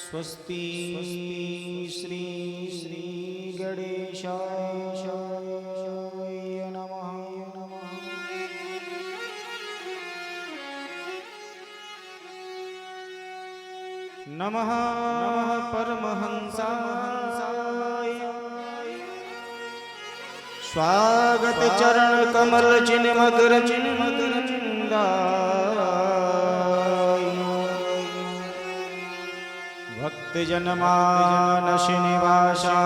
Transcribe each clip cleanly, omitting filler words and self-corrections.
स्वस्ति श्री श्री गणेशाय नमः। नमः परमहंसाय स्वागत चरण कमल चिन्ह मकर भक्त जनमानस निवासा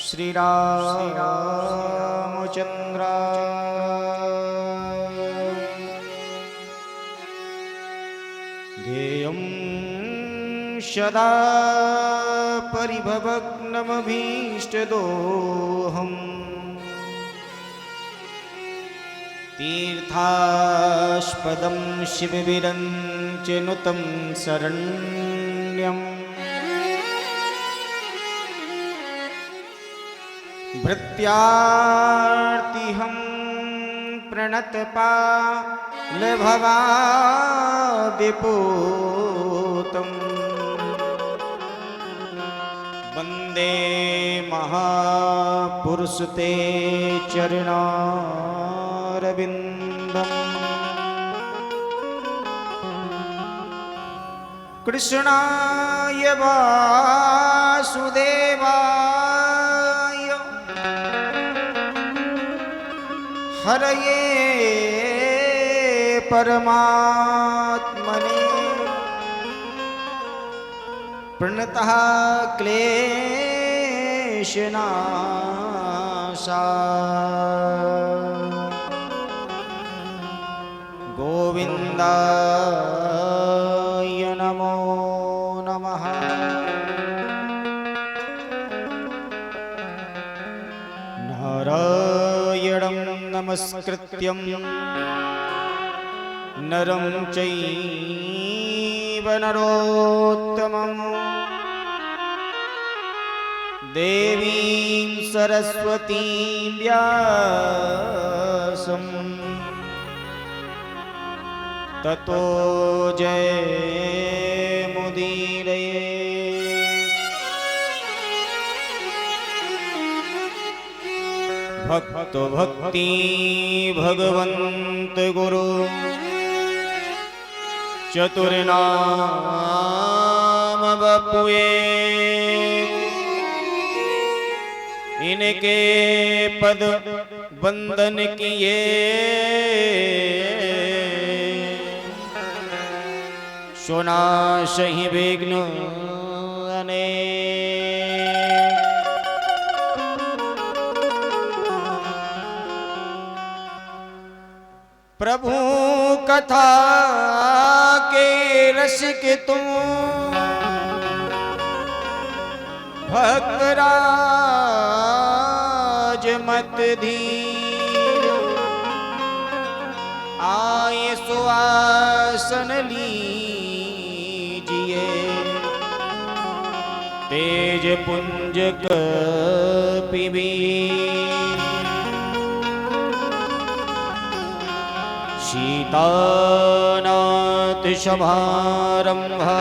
श्री रामचंद्र ध्येयं सदा परिभवग्नमभीष्टदोहम् तीर्थास्पदं शिवविरञ्च नुतं शरण्यम् भृत्यार्तिहं प्रणतपालभवादिपूतं वन्दे महापुरुषते चरणारविन्दम्। कृष्णाय वासुदेवाय हरये परमात्मने प्रणतः क्लेशनाशाय गोविन्दाय नमो नमः। नारायणं नमस्कृत्यं नरं चैव नरोत्तमं देवीं सरस्वतीं व्यासं ततो जयमुदीरये। भक्तो भक्ति भगवन्त गुरु चतुर्नाम बपुए इनके पद वंदन किए सुनाशहि विघ्न अनेक। प्रभु कथा के रसिक तुम भक्तराज मत धीर आए सुआसन लीजिए तेज पुंज कपिवीर सीतानाथ समारंभा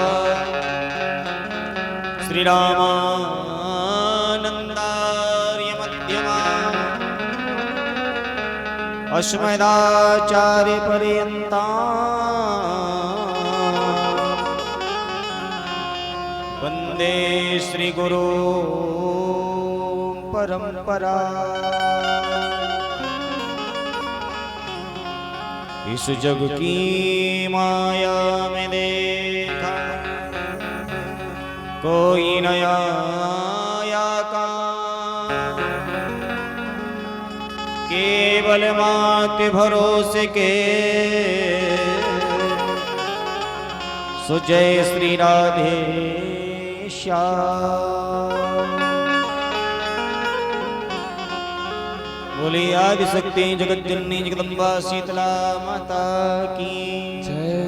श्रीरामानंदार्य मध्यमा अस्मदाचार्य पर्यंता वंदे श्री गुरु परंपरा। इस जग की माया में देखा कोई नया का केवल मात भरोसे के सुजय श्री राधे श्याम। बोली आदि शक्ति जगत जननी जगदम्बा शीतला माता की जय।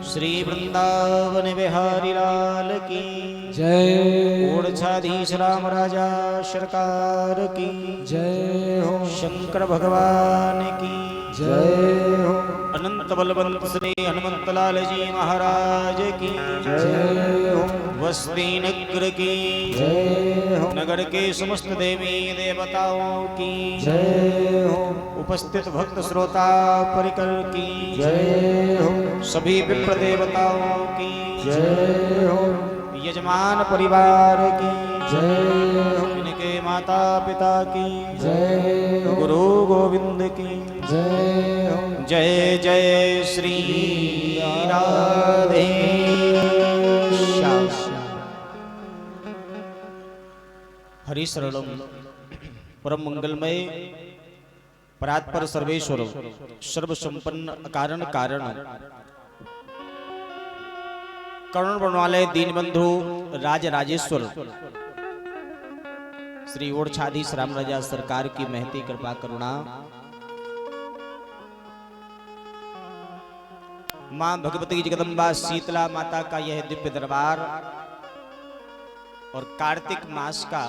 श्री वृंदावन बिहारी लाल की जय। ओरछाधीश राम राजा सरकार की जय हो। शंकर भगवान की जय हो। अनंत समस्त बलवंत श्री हनुमंत लाल जी महाराज की जय हो वस्ती नगर की जय हो नगर के समस्त देवी देवताओं की जय हो उपस्थित भक्त श्रोता परिकर की जय हो सभी विप्र देवताओं की जय हो यजमान परिवार की जय हो इनके माता पिता की जय हो गुरु गोविंद की जय हो जय जय श्री राधे श्याम। हरि शरणम परम मंगलमय परात्पर सर्वेश्वर सर्व संपन्न अकारण कारण करुण वर्णवालय दीनबंधु राज राजेश्वर श्री ओरछाधीश राम राजा सरकार की महती कृपा करुणा मां भगवती जगदम्बा शीतला माता का यह दिव्य दरबार और कार्तिक मास का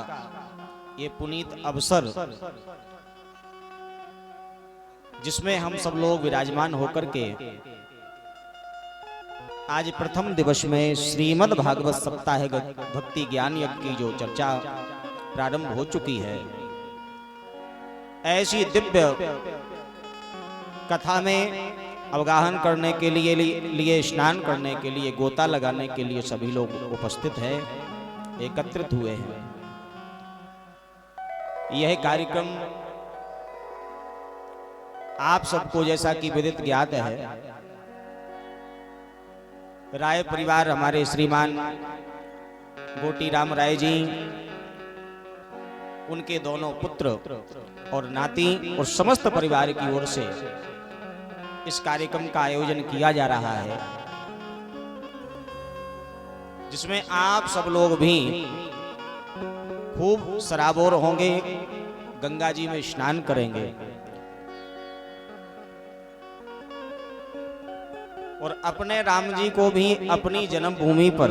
ये पुनीत अवसर जिसमें हम सब लोग विराजमान होकर के आज प्रथम दिवस में श्रीमद् भागवत सप्ताह भक्ति ज्ञान यज्ञ की जो चर्चा प्रारंभ हो चुकी है, ऐसी दिव्य कथा में अवगाहन करने के लिए स्नान करने के लिए गोता लगाने के लिए सभी लोग उपस्थित हैं, एकत्रित हुए हैं। यह कार्यक्रम आप सबको जैसा कि विदित ज्ञात है, राय परिवार हमारे श्रीमान गोटी राम राय जी, उनके दोनों पुत्र और नाती और समस्त परिवार की ओर से इस कार्यक्रम का आयोजन किया जा रहा है, जिसमें आप सब लोग भी खूब सराबोर होंगे, गंगा जी में स्नान करेंगे और अपने राम जी को भी अपनी जन्मभूमि पर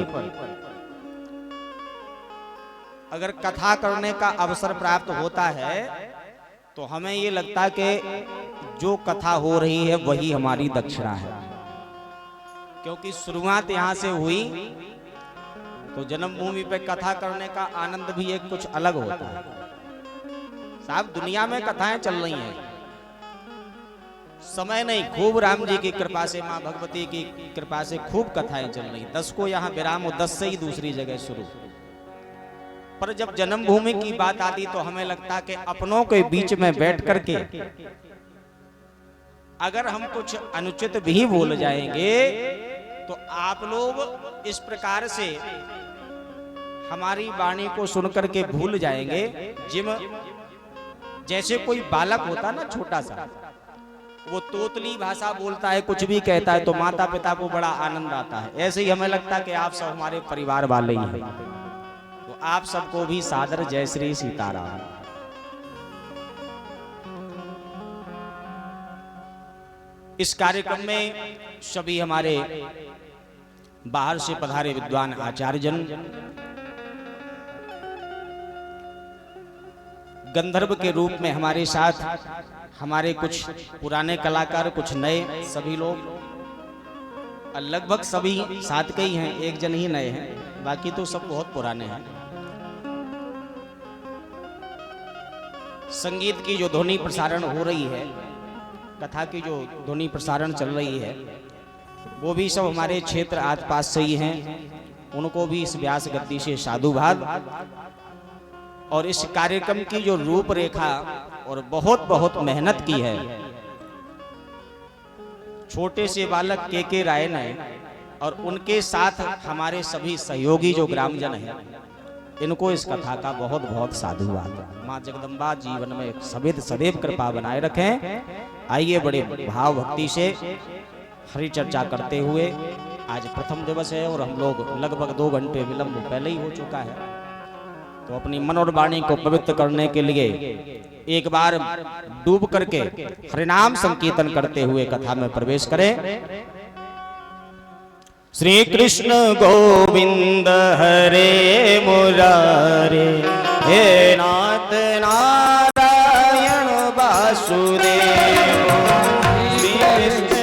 अगर कथा करने का अवसर प्राप्त होता है तो हमें ये लगता है कि जो कथा हो रही है वही हमारी दक्षिणा है, क्योंकि शुरुआत यहाँ से हुई तो जन्मभूमि पे कथा करने का आनंद भी एक कुछ अलग होता है। साहब दुनिया में कथाएं चल रही हैं, समय नहीं, खूब राम जी की कृपा से, माँ भगवती की कृपा से खूब कथाएं चल रही। 10 को यहाँ विराम हो, 10 से ही दूसरी जगह शुरू। पर जब जन्मभूमि की बात आती तो हमें लगता कि अपनों के बीच में बैठ करके अगर हम कुछ अनुचित भी बोल जाएंगे तो आप लोग इस प्रकार से हमारी वाणी को सुनकर के भूल जाएंगे। जैसे कोई बालक होता ना छोटा सा, वो तोतली भाषा बोलता है, कुछ भी कहता है तो माता पिता को बड़ा आनंद आता है। ऐसे ही हमें लगता है कि आप सब हमारे परिवार वाले ही हैं। तो आप सबको भी सादर जय श्री सीताराम। इस कार्यक्रम में सभी हमारे बाहर से पधारे विद्वान आचार्यजन, गंधर्व के रूप में हमारे साथ हमारे कुछ पुराने कलाकार, कुछ नए, सभी लोग लगभग सभी साथ के ही हैं, एक जन ही नए हैं, बाकी तो सब बहुत पुराने हैं। संगीत की जो ध्वनि प्रसारण हो रही है, कथा की जो ध्वनि प्रसारण चल रही है, वो भी सब हमारे क्षेत्र आसपास से ही हैं। उनको भी इस व्यास गद्दी से साधुवाद। और इस कार्यक्रम की जो रूपरेखा और बहुत बहुत मेहनत की है छोटे से बालक के राय ने, और उनके साथ हमारे सभी सहयोगी जो ग्रामजन हैं, इनको इस कथा का बहुत बहुत साधुवाद। माँ जगदम्बा जीवन में सदैव कृपा बनाए रखें। आइए बड़े भाव भक्ति से हरि चर्चा करते हुए, आज प्रथम दिवस है और हम लोग लगभग 2 घंटे विलंब पहले ही हो चुका है, तो अपनी मन और वाणी को पवित्र करने के लिए एक बार डूब करके हरिनाम संकीर्तन करते हुए कथा में प्रवेश करें। श्री कृष्ण गोविंद हरे मुरारे, हे नाथ नारायण वासुदेव। श्री कृष्ण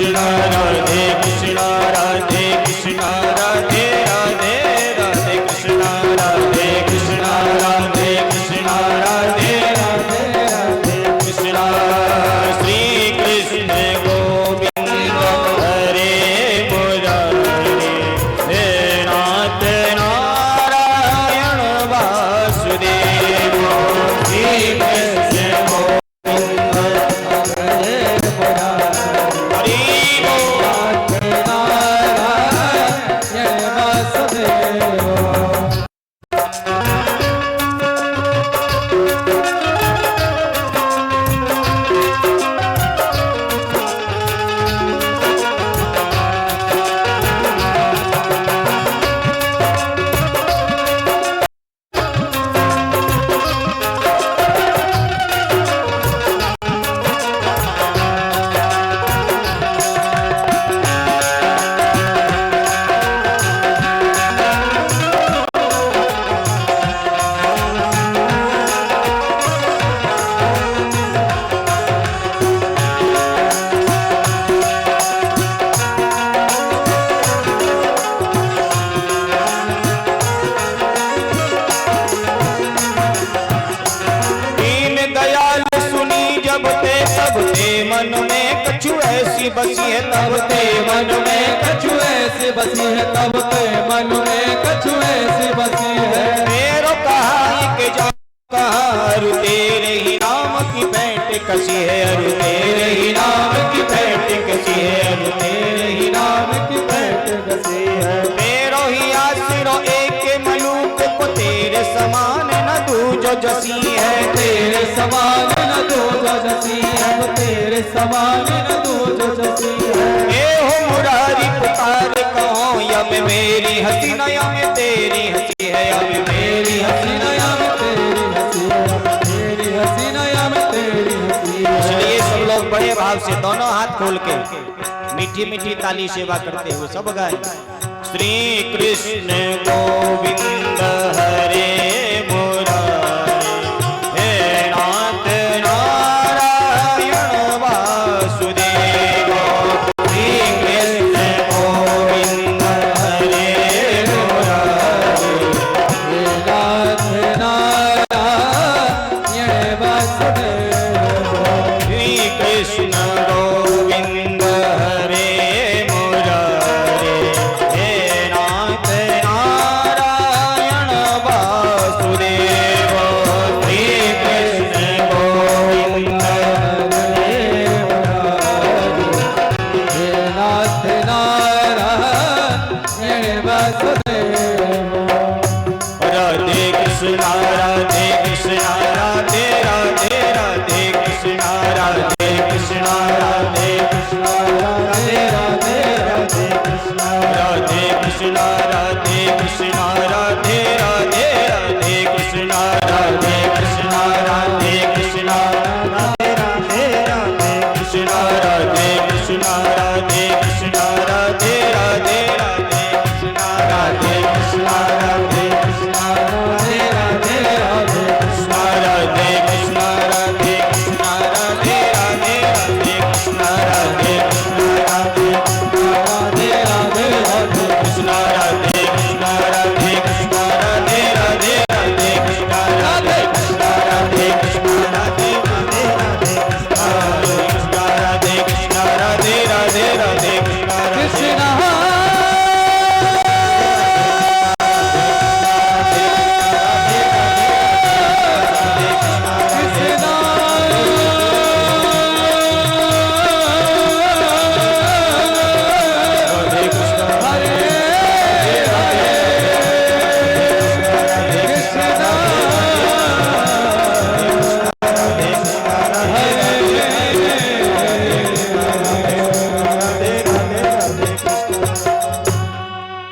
कृष्ण राधे कृष्ण राधे कृष्ण राधे राधे राधे कृष्ण राधे कृष्ण राधे कृष्ण राधे राधे राधे कृष्ण श्री कृष्ण गोविंद हरे मुरारी हे नाथ नारायण वासुदेव श्री कृष्ण गोविंद हरे मुरारी मन में कछु ऐसी बसी है तब ते मन में कछु ऐसी बसी है तब ते मन में कछु ऐसी बसी है मेरो कहा कि जाओ कहा अरु तेरे ही नाम की भेंट कसी है अरु तेरे ही नाम की भेंट कसी है अरु तेरे ही नाम की भेंट कसी है मेरो ही आसिरो एक मलूक को तेरे समान न दूजो जसी है तेरे समान न दूजो जसी है तेरे समान न दूजो जसी है ये हो मुरारी पुकार कहो यम मेरी हंसी नया में तेरी हंसी है यम मेरी हंसी नया में तेरी हंसी है मेरी हंसी नया में तेरी हंसी है इसलिए सब लोग बड़े भाव से दोनों हाथ खोल के मीठी मीठी ताली सेवा करते हुए सब गाए श्री कृष्ण गोविंद हरे मुरारी हे नाथ नारायण वासुदेव श्री कृष्ण गोविंद हरे मुरारी हे नाथ नारायण वासुदेव श्री कृष्ण गोविंद हरे मुरारी हे नाथ नारायण वासुदेव श्री कृष्ण गोविंद हरे मुरारी हे नाथ नारायण वासुदेव राधे कृष्ण राधे कृष्ण राधे राधे राधे कृष्ण राधे कृष्ण राधे कृष्ण राधे राधे राधे कृष्ण राधे कृष्ण राधे कृष्ण राधे राधे राधे कृष्ण राधे कृष्ण राधे कृष्ण राधे राधे राधे कृष्ण राधे कृष्ण राधे कृष्ण राधे राधे राधे कृष्ण राधे कृष्ण राधे कृष्ण राधे राधे राधे कृष्ण राधे कृष्ण राधे कृष्ण राधे राधे राधे कृष्ण राधे कृष्ण राधे राधे राधे राधे कृष्ण राधे कृष्ण राधे कृष्ण राधे राधे राधे कृष्ण राधे कृष्ण राधे कृष्ण राधे राधे राधे कृष्ण राधे कृष्ण राधे राधे राधे कृष्ण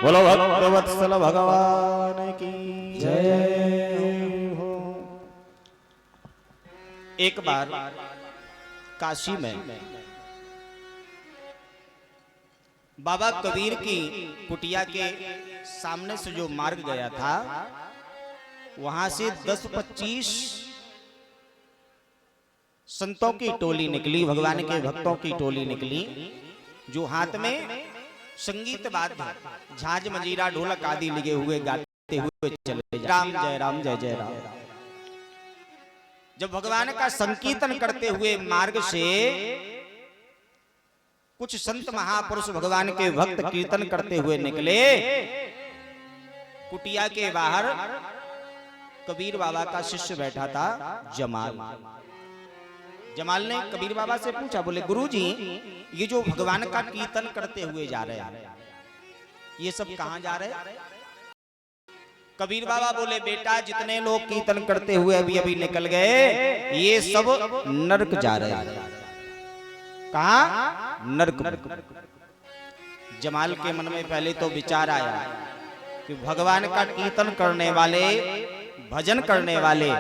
बोलो भक्तवत्सल भगवान की जय हो। एक बार काशी में बाबा कबीर की कुटिया के सामने से जो मार्ग गया था वहां से 10-25 संतों की टोली निकली, भगवान के भक्तों की टोली निकली जो हाथ में संगीत वाद्य झांझ मंजीरा ढोलक आदि लगे हुए गाते हुए चले राम जय राम जय जय राम। जब भगवान का संकीर्तन करते हुए मार्ग से कुछ संत महापुरुष भगवान के भक्त कीर्तन करते हुए निकले, कुटिया के बाहर कबीर बाबा का शिष्य बैठा था जमाल। जमाल ने कबीर बाबा से पूछा, बोले गुरुजी ये जो भगवान का कीर्तन करते हुए जा रहे हैं ये सब कहां जा रहे हैं? कबीर बाबा बोले बेटा जितने लोग कीर्तन करते हुए अभी अभी निकल गए ये सब नरक जा रहे हैं। कहा? नरक। जमाल के मन में पहले तो विचार आया कि भगवान का कीर्तन करने वाले, भजन करने वाले,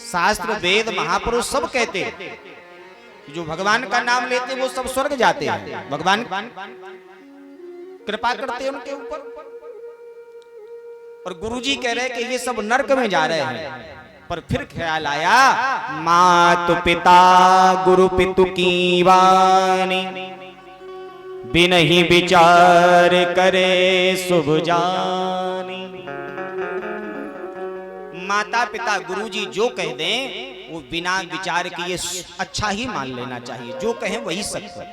शास्त्र वेद महापुरुष सब कहते जो भगवान का नाम लेते वो सब स्वर्ग जाते हैं, भगवान कृपा करते हैं उनके ऊपर। और गुरुजी कह रहे कि ये सब नरक में जा रहे हैं। पर फिर ख्याल आया मात पिता गुरु पितु की वाणी बिनहि विचार करे शुभ जानी। माता पिता गुरुजी जो कह दें वो बिना विचार किए अच्छा ही मान लेना चाहिए, जो कहें वही सत्य।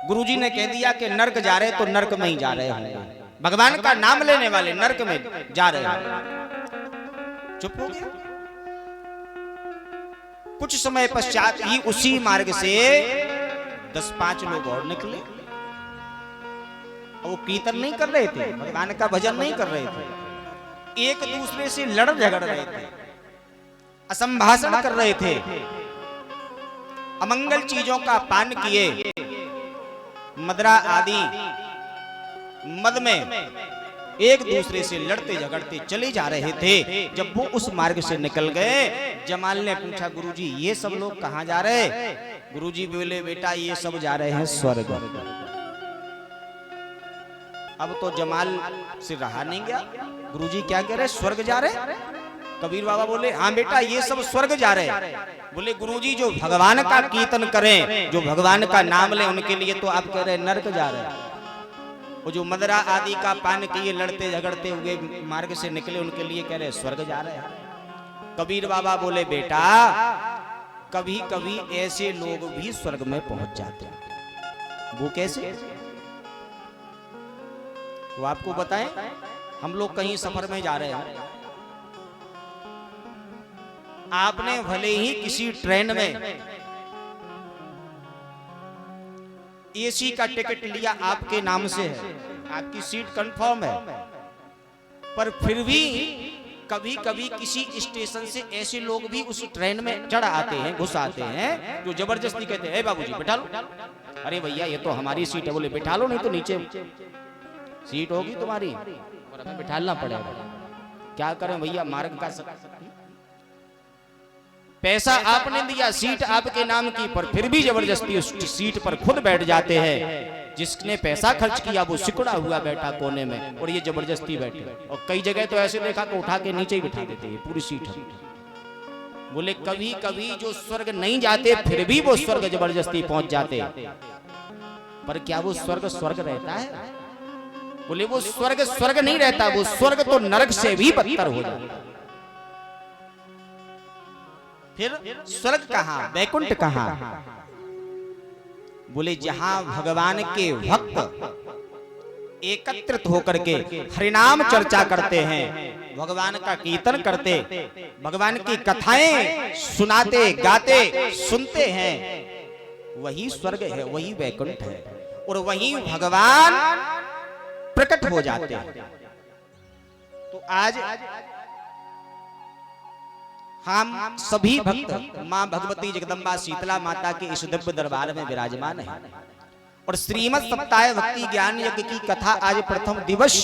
गुरुजी ने कह दिया कि नरक जा रहे तो नरक में ही जा रहे होंगे, भगवान का नाम लेने वाले नरक में जा रहे हैं। चुप हो गया। कुछ समय पश्चात ही उसी मार्ग से 10-5 लोग और निकले। वो कीर्तन नहीं कर रहे थे, भगवान का भजन नहीं कर रहे थे, एक दूसरे से लड़ झगड़ रहे थे, असंभाषण कर रहे थे, अमंगल चीजों का पान किए, मदरा आदि मद में एक दूसरे से लड़ते झगड़ते चले जा रहे थे। जब वो उस मार्ग से निकल गए, जमाल ने पूछा गुरुजी ये सब लोग कहां जा रहे? गुरुजी बोले बेटा ये सब जा रहे हैं स्वर्ग। अब तो जमाल से रहा नहीं गया, गुरुजी क्या कह रहे? स्वर्ग जा रहे? कबीर बाबा बोले हाँ बेटा ये सब स्वर्ग जा रहे हैं। बोले गुरुजी जो भगवान का कीर्तन करें, जो भगवान का नाम ले उनके लिए तो आप कह रहे नरक जा रहे हैं। वो जो मदरा आदि का पान किए लड़ते झगड़ते हुए मार्ग से निकले उनके लिए कह रहे स्वर्ग जा रहे हैं। कबीर बाबा बोले बेटा कभी कभी ऐसे लोग भी स्वर्ग में पहुंच जाते हैं। वो कैसे? वो आपको बताएं। हम लोग कहीं सफर में जा रहे हैं, आपने भले ही किसी ट्रेन में एसी का टिकट लिया, आपके नाम से है, आपकी सीट कंफर्म है, पर फिर भी कभी कभी किसी स्टेशन से ऐसे लोग भी उस ट्रेन में चढ़ आते हैं, घुस आते हैं, जो जबरदस्ती कहते हैं बाबूजी बैठा लो। अरे भैया ये तो हमारी सीट है। बोले बैठा लो, नहीं तो नीचे सीट होगी तुम्हारी और हमें बैठाना पड़ेगा। क्या करें भैया, मार्ग का पैसा आपने दिया, सीट आपके नाम की, पर फिर भी जबरदस्ती उस सीट पर खुद बैठ जाते हैं। जिसने पैसा खर्च किया वो सिकुड़ा हुआ बैठा कोने में और ये जबरदस्ती बैठे। और कई जगह तो ऐसे देखा कि उठा के नीचे ही बिठा देते हैं, पूरी सीट है। बोले कभी कभी जो स्वर्ग नहीं जाते फिर भी वो स्वर्ग जबरदस्ती पहुंच जाते, पर क्या वो स्वर्ग स्वर्ग रहता है? बोले वो स्वर्ग स्वर्ग नहीं रहता, वो स्वर्ग तो नरक से भी बदतर हो जाता। फिर स्वर्ग कहां, वैकुंठ कहां? बोले जहां भगवान के भक्त एकत्रित होकर के हरिनाम चर्चा करते हैं, भगवान का कीर्तन करते, भगवान की कथाएं सुनाते, गाते, सुनते हैं, वही स्वर्ग है, वही वैकुंठ है, और वही भगवान प्रकट हो जाते हैं। तो आज हम सभी भक्त मां भगवती जगदम्बा शीतला माता के इस दिव्य दरबार में विराजमान हैं और श्रीमद् सप्ताह भक्ति ज्ञान यज्ञ की कथा आज प्रथम दिवस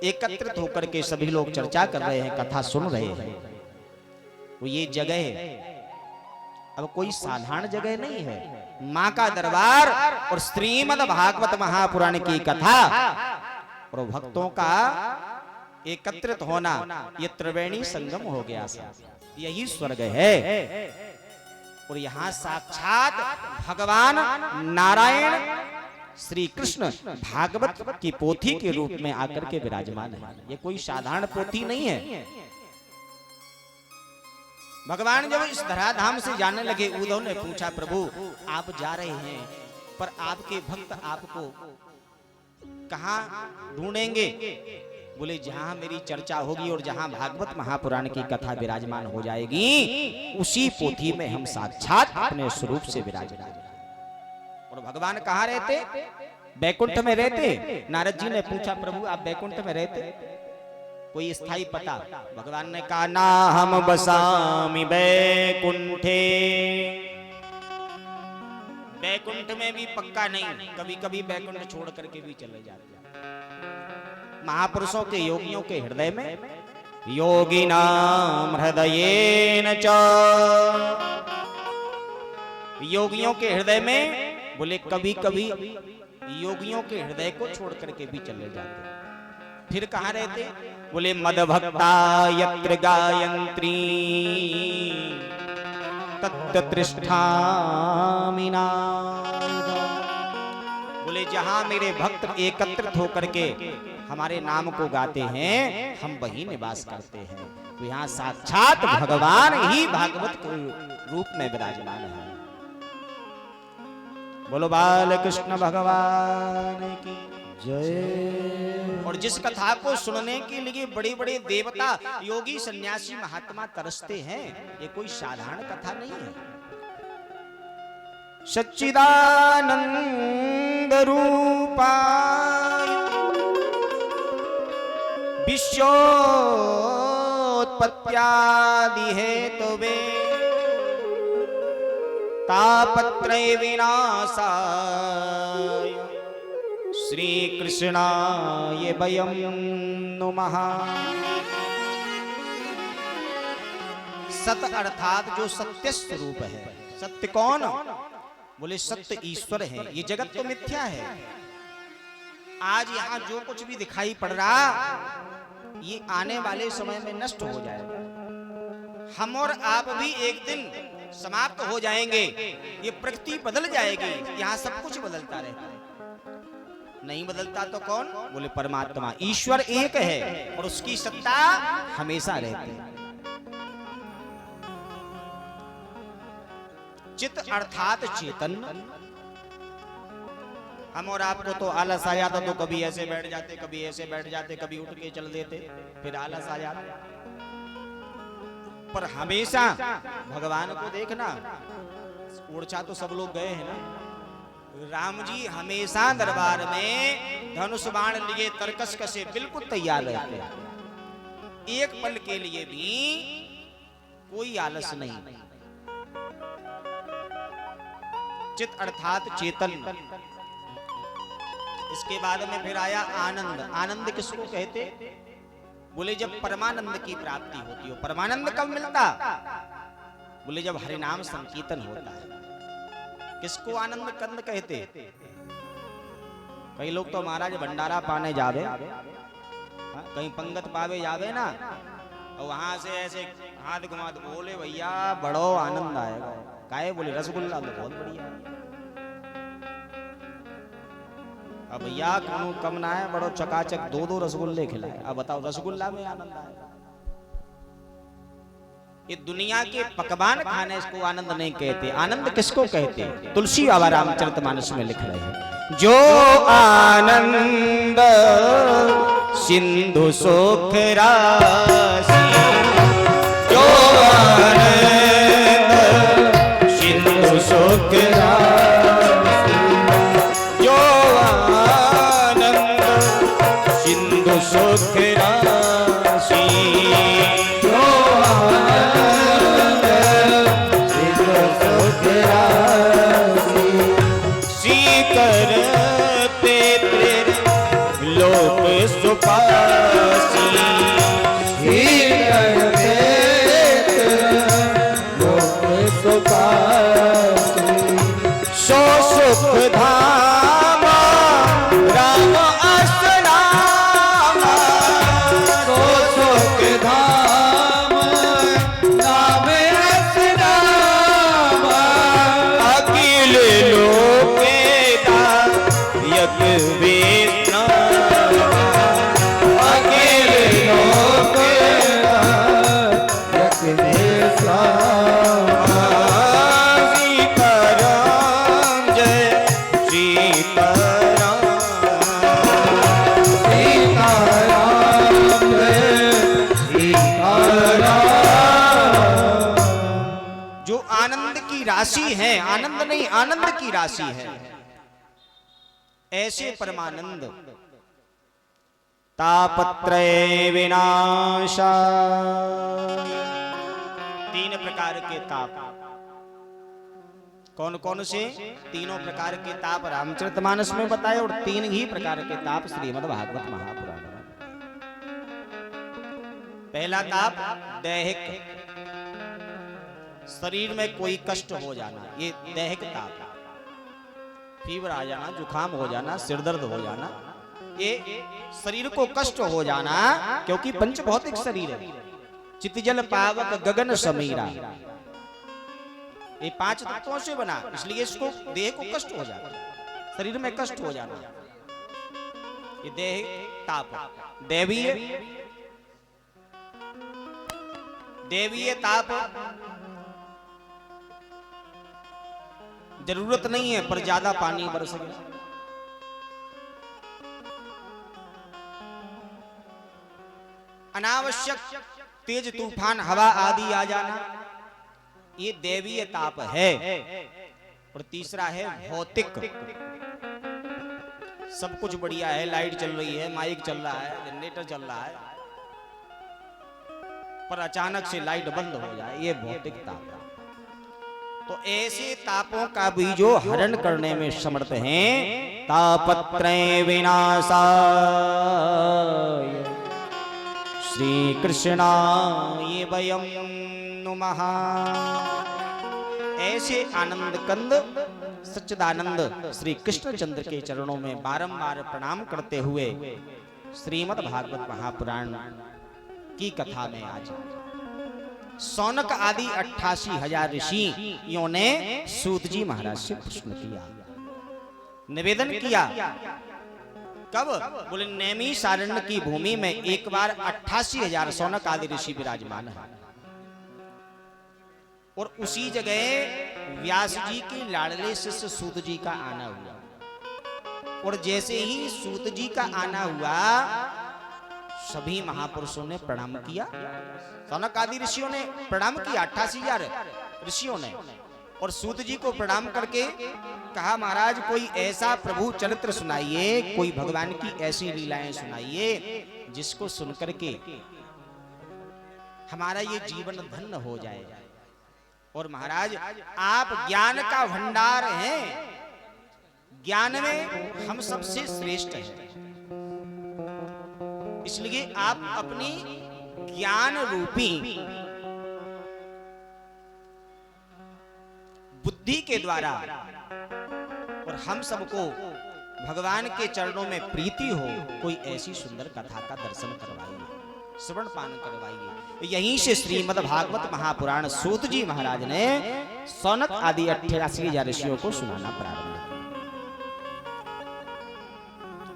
एकत्रित होकर के सभी लोग चर्चा कर रहे हैं, कथा सुन रहे हैं। वो ये जगह है, अब कोई साधारण जगह नहीं है। मां का दरबार और श्रीमद् भागवत महापुराण की कथा और भक्तों का एकत्रित होना, ये त्रिवेणी संगम हो गया। यही स्वर्ग है। और यहाँ साक्षात भगवान नारायण श्री कृष्ण भागवत की पोथी के रूप में आकर के विराजमान है। ये कोई साधारण पोथी नहीं है। भगवान जब इस धराधाम से जाने लगे, उद्धव ने पूछा, प्रभु आप जा रहे हैं पर आपके भक्त आपको कहाँ ढूंढेंगे? बोले जहां मेरी चर्चा होगी और जहां भागवत महापुराण की कथा विराजमान हो जाएगी, उसी पोथी में हम साक्षात अपने स्वरूप से विराजमान। और भगवान कहाँ रहते? बैकुंठ में रहते। नारद जी ने पूछा, प्रभु आप बैकुंठ में रहते, कोई स्थायी पता? भगवान ने कहा, ना हम बसामि बैकुंठे। बैकुंठ में भी पक्का नहीं, कभी कभी बैकुंठ छोड़ करके भी चले जाते हैं। महापुरुषों के, योगियों के हृदय में, योगिनाम हृदयेन च, योगियों के हृदय में बोले कभी कभी योगियों के हृदय को छोड़ करके भी चले जाते। फिर कहाँ रहते? बोले मदभक्ता यत्र गायत्री तत्र तिष्ठामि नारद। बोले जहां मेरे भक्त एकत्रित होकर के हमारे नाम को गाते हैं, हम वही निवास करते हैं। तो यहाँ साक्षात भगवान ही भागवत के रूप में विराजमान है। बोलो बाल कृष्ण भगवान की जय। और जिस कथा को सुनने के लिए बड़े बड़े देवता, योगी, सन्यासी, महात्मा तरसते हैं, ये कोई साधारण कथा नहीं है। सच्चिदानंद रूपाय विश्वोत्पत्त्यादि हेतवे तापत्रय विनाशाय श्री कृष्णाय वयं नुमः। सत अर्थात जो सत्य स्वरूप है। सत्य कौन? बोले सत्य ईश्वर है। ये जगत तो मिथ्या है। आज यहाँ जो कुछ भी दिखाई पड़ रहा, ये आने वाले समय में नष्ट हो जाएगा। हम और आप भी एक दिन समाप्त हो जाएंगे। ये प्रकृति बदल जाएगी। यहाँ सब कुछ बदलता रहता है। नहीं बदलता तो कौन? बोले परमात्मा। ईश्वर एक है और उसकी सत्ता हमेशा रहती है। चित अर्थात चेतन। हम और आपको तो आलस आ जाता, तो कभी ऐसे बैठ जाते, कभी ऐसे बैठ जाते, कभी उठ के चल देते, फिर आलस आ जाता। पर हमेशा भगवान को देखना। ओरछा तो सब लोग गए हैं ना। राम जी हमेशा दरबार में धनुष बाण लिए तरकस कसे बिल्कुल तैयार रहते हैं। एक पल के लिए भी कोई आलस नहीं। चित अर्थात चेतन। इसके बाद में फिर आया आनंद। आनंद किसको कहते? बोले जब परमानंद की प्राप्ति होती हो। परमानंद कब मिलता? बोले जब हरिनाम संकीर्तन होता है। किसको आनंद कंद कहते? कई लोग तो महाराज भंडारा पाने जावे, कहीं पंगत पावे जावे ना, और वहां से ऐसे हाथ घुमा दो, बोले भैया बड़ो आनंद आएगा। काहे? बोले रसगुल्ला तो बहुत बढ़िया। अब भैया कोनो कम ना है, बड़ो चकाचक दो रसगुल्ले खिलाए। अब बताओ रसगुल्ला में आनंद आएगा? ये दुनिया के पकवान खाने इसको आनंद नहीं कहते। आनंद किसको कहते? तुलसी बाबा रामचरितमानस में लिख रहे हैं, जो आनंद सिंधु सुख राशि, जो आनंद सिंधु सुख राशि, जो आनंद सिंधु सुख राशि, सो सुख धाम राम अष्टनाम, सो सुख धाम राम अष्टनाम, विश्राम अखिल लोक यक विश्राम सीताराम जय सीताराम सीताराम जय सीताराम। जो आनंद की राशि है, आनंद नहीं आनंद की राशि है, ऐसे परमानंद तापत्रय विनाशा। तीन प्रकार के ताप, कौन कौन से? तीनों प्रकार के ताप रामचरितमानस में बताए और तीन ही प्रकार के ताप श्रीमद् भागवत महापुराण में। पहला ताप दैहिक, शरीर में कोई कष्ट हो जाना, ये दैहिक ताप। फीवर आ जाना, जुकाम हो जाना, सिर दर्द हो जाना, ये शरीर को कष्ट हो जाना, क्योंकि पंच भौतिक शरीर है। चित जल पावक गगन समीरा, ये पांच तत्वों से बना, इसलिए इसको देह को कष्ट हो जाता, शरीर में कष्ट हो जाना, ये देह ताप। दैवीय, दैवीय ताप जरूरत नहीं है पर ज्यादा पानी बरस गया। अनावश्यक तेज तूफान हवा आदि आ जाना, ये दैवीय ताप है। और तीसरा है भौतिक, सब कुछ बढ़िया है, लाइट चल रही है, माइक चल रहा है, जनरेटर चल रहा है, पर अचानक से लाइट बंद हो जाए, ये भौतिक ताप है। तो ऐसे तापों का भी जो हरण करने में समर्थ हैं, तापत्रय विनाशाय श्री कृष्णाय वयं नुमः। ऐसे आनंद कंद सच्चिदानंद श्री कृष्णचंद्र के चरणों में बारंबार प्रणाम करते हुए श्रीमद् भागवत महापुराण की कथा में आज सौनक आदि 88,000 ऋषियों ने सूत जी महाराज से प्रश्न किया, निवेदन किया। कब? बोले नैमिषारण्य की भूमि में एक बार 88,000 सौनक आदि ऋषि विराजमान है, और उसी जगह व्यास जी के लाडले शिष्य सूत जी का आना हुआ। और जैसे ही सूत जी का आना हुआ, सभी महापुरुषों ने प्रणाम किया, सौनक आदि ऋषियों ने प्रणाम किया, 88,000 ऋषियों ने। और सूत जी को प्रणाम करके कहा, महाराज कोई ऐसा प्रभु चरित्र सुनाइए, कोई भगवान की ऐसी लीलाएं सुनाइए जिसको सुनकर के हमारा ये जीवन धन्य हो जाए। और महाराज आप ज्ञान का भंडार हैं, ज्ञान में हम सबसे श्रेष्ठ हैं, इसलिए आप अपनी ज्ञान रूपी बुद्धि के द्वारा और हम सबको भगवान के चरणों में प्रीति हो, कोई ऐसी सुंदर कथा का दर्शन करवाइए, श्रवण पान करवाइए। यहीं से श्रीमद् भागवत महापुराण सूत जी महाराज ने सौनक आदि 88,000 ऋषियों को सुनाना प्रारंभ किया।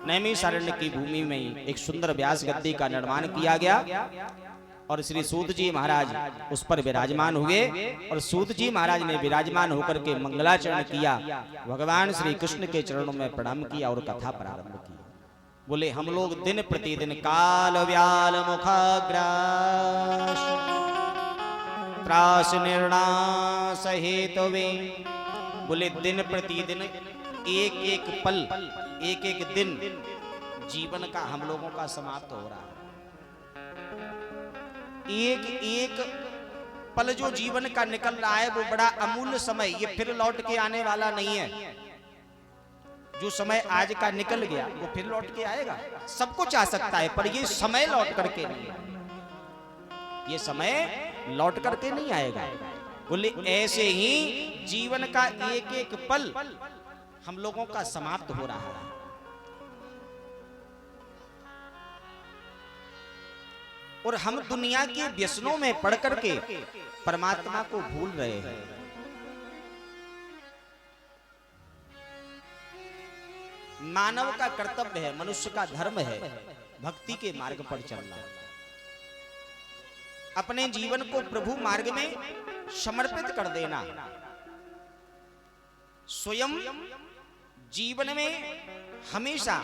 नैमिषारण्य की भूमि में एक सुंदर व्यास गद्दी का निर्माण किया गया, और श्री सूत जी महाराज उस पर विराजमान हुए। और सूत जी महाराज ने विराजमान होकर के मंगलाचरण किया, भगवान श्री कृष्ण के चरणों में प्रणाम किया और कथा प्रारंभ की। बोले हम लोग दिन प्रतिदिन काल व्याल मुखाग्रास त्रास निर्णास हेतुवे, बोले दिन प्रतिदिन एक एक पल, एक एक दिन जीवन का हम लोगों का समाप्त हो रहा है। एक एक पल जो जीवन का निकल रहा है वो बड़ा अमूल्य समय, ये फिर लौट के आने वाला नहीं है। जो समय आज का निकल गया वो फिर लौट के आएगा, सब कुछ आ सकता है, पर ये समय लौट करके नहीं है, ये समय लौट करके नहीं आएगा। बोले ऐसे ही जीवन का एक एक पल हम लोगों का समाप्त हो रहा है। और हम दुनिया के व्यसनों में पड़ करके परमात्मा को भूल रहे हैं। मानव का कर्तव्य है, मनुष्य का धर्म है भक्ति के मार्ग पर चलना। अपने जीवन को प्रभु मार्ग में समर्पित कर देना, स्वयं जीवन में हमेशा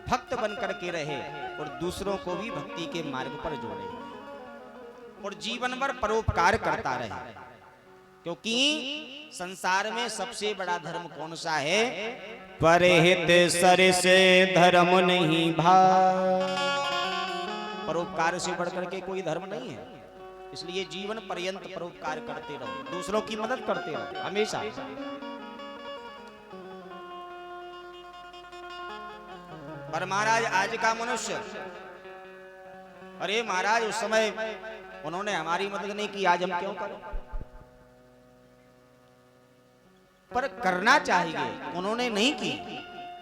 भक्त बनकर के रहे और दूसरों को भी भक्ति के मार्ग पर जोड़े और जीवन भर परोपकार करता रहे। क्योंकि संसार में सबसे बड़ा धर्म कौन सा है? परहित सर से धर्म नहीं भाई। परोपकार से बढ़कर के कोई धर्म नहीं है। इसलिए जीवन पर्यंत परोपकार करते रहो, दूसरों की मदद करते रहो हमेशा। पर महाराज आज का मनुष्य, अरे महाराज उस समय उन्होंने हमारी मदद नहीं की, आज हम क्यों करें? पर करना चाहिए, उन्होंने नहीं की,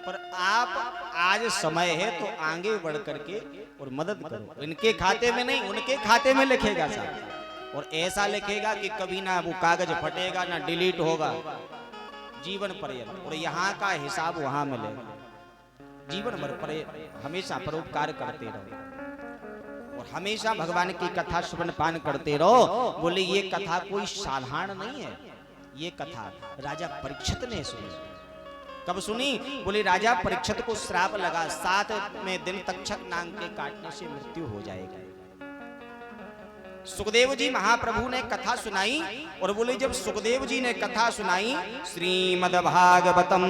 पर आप आज समय है तो आगे बढ़ करके और मदद करो। इनके खाते में नहीं, उनके खाते में लिखेगा साहब, और ऐसा लिखेगा कि कभी ना वो कागज फटेगा ना डिलीट होगा जीवन पर्यंत, और यहाँ का हिसाब वहां मिलेगा। जीवन भर हमेशा परोपकार करते रहो और हमेशा भगवान की कथा श्रवण पान करते रहो। बोले ये कथा कोई साधारण नहीं है, ये कथा राजा परीक्षित ने सुनी। कब सुनी? बोले राजा परीक्षित को श्राप लगा, 7वें दिन तक्षक नाग के काटने से मृत्यु हो जाएगी। सुखदेव जी महाप्रभु ने कथा सुनाई और बोले जब सुखदेव जी ने कथा सुनाई, श्रीमद् भागवतम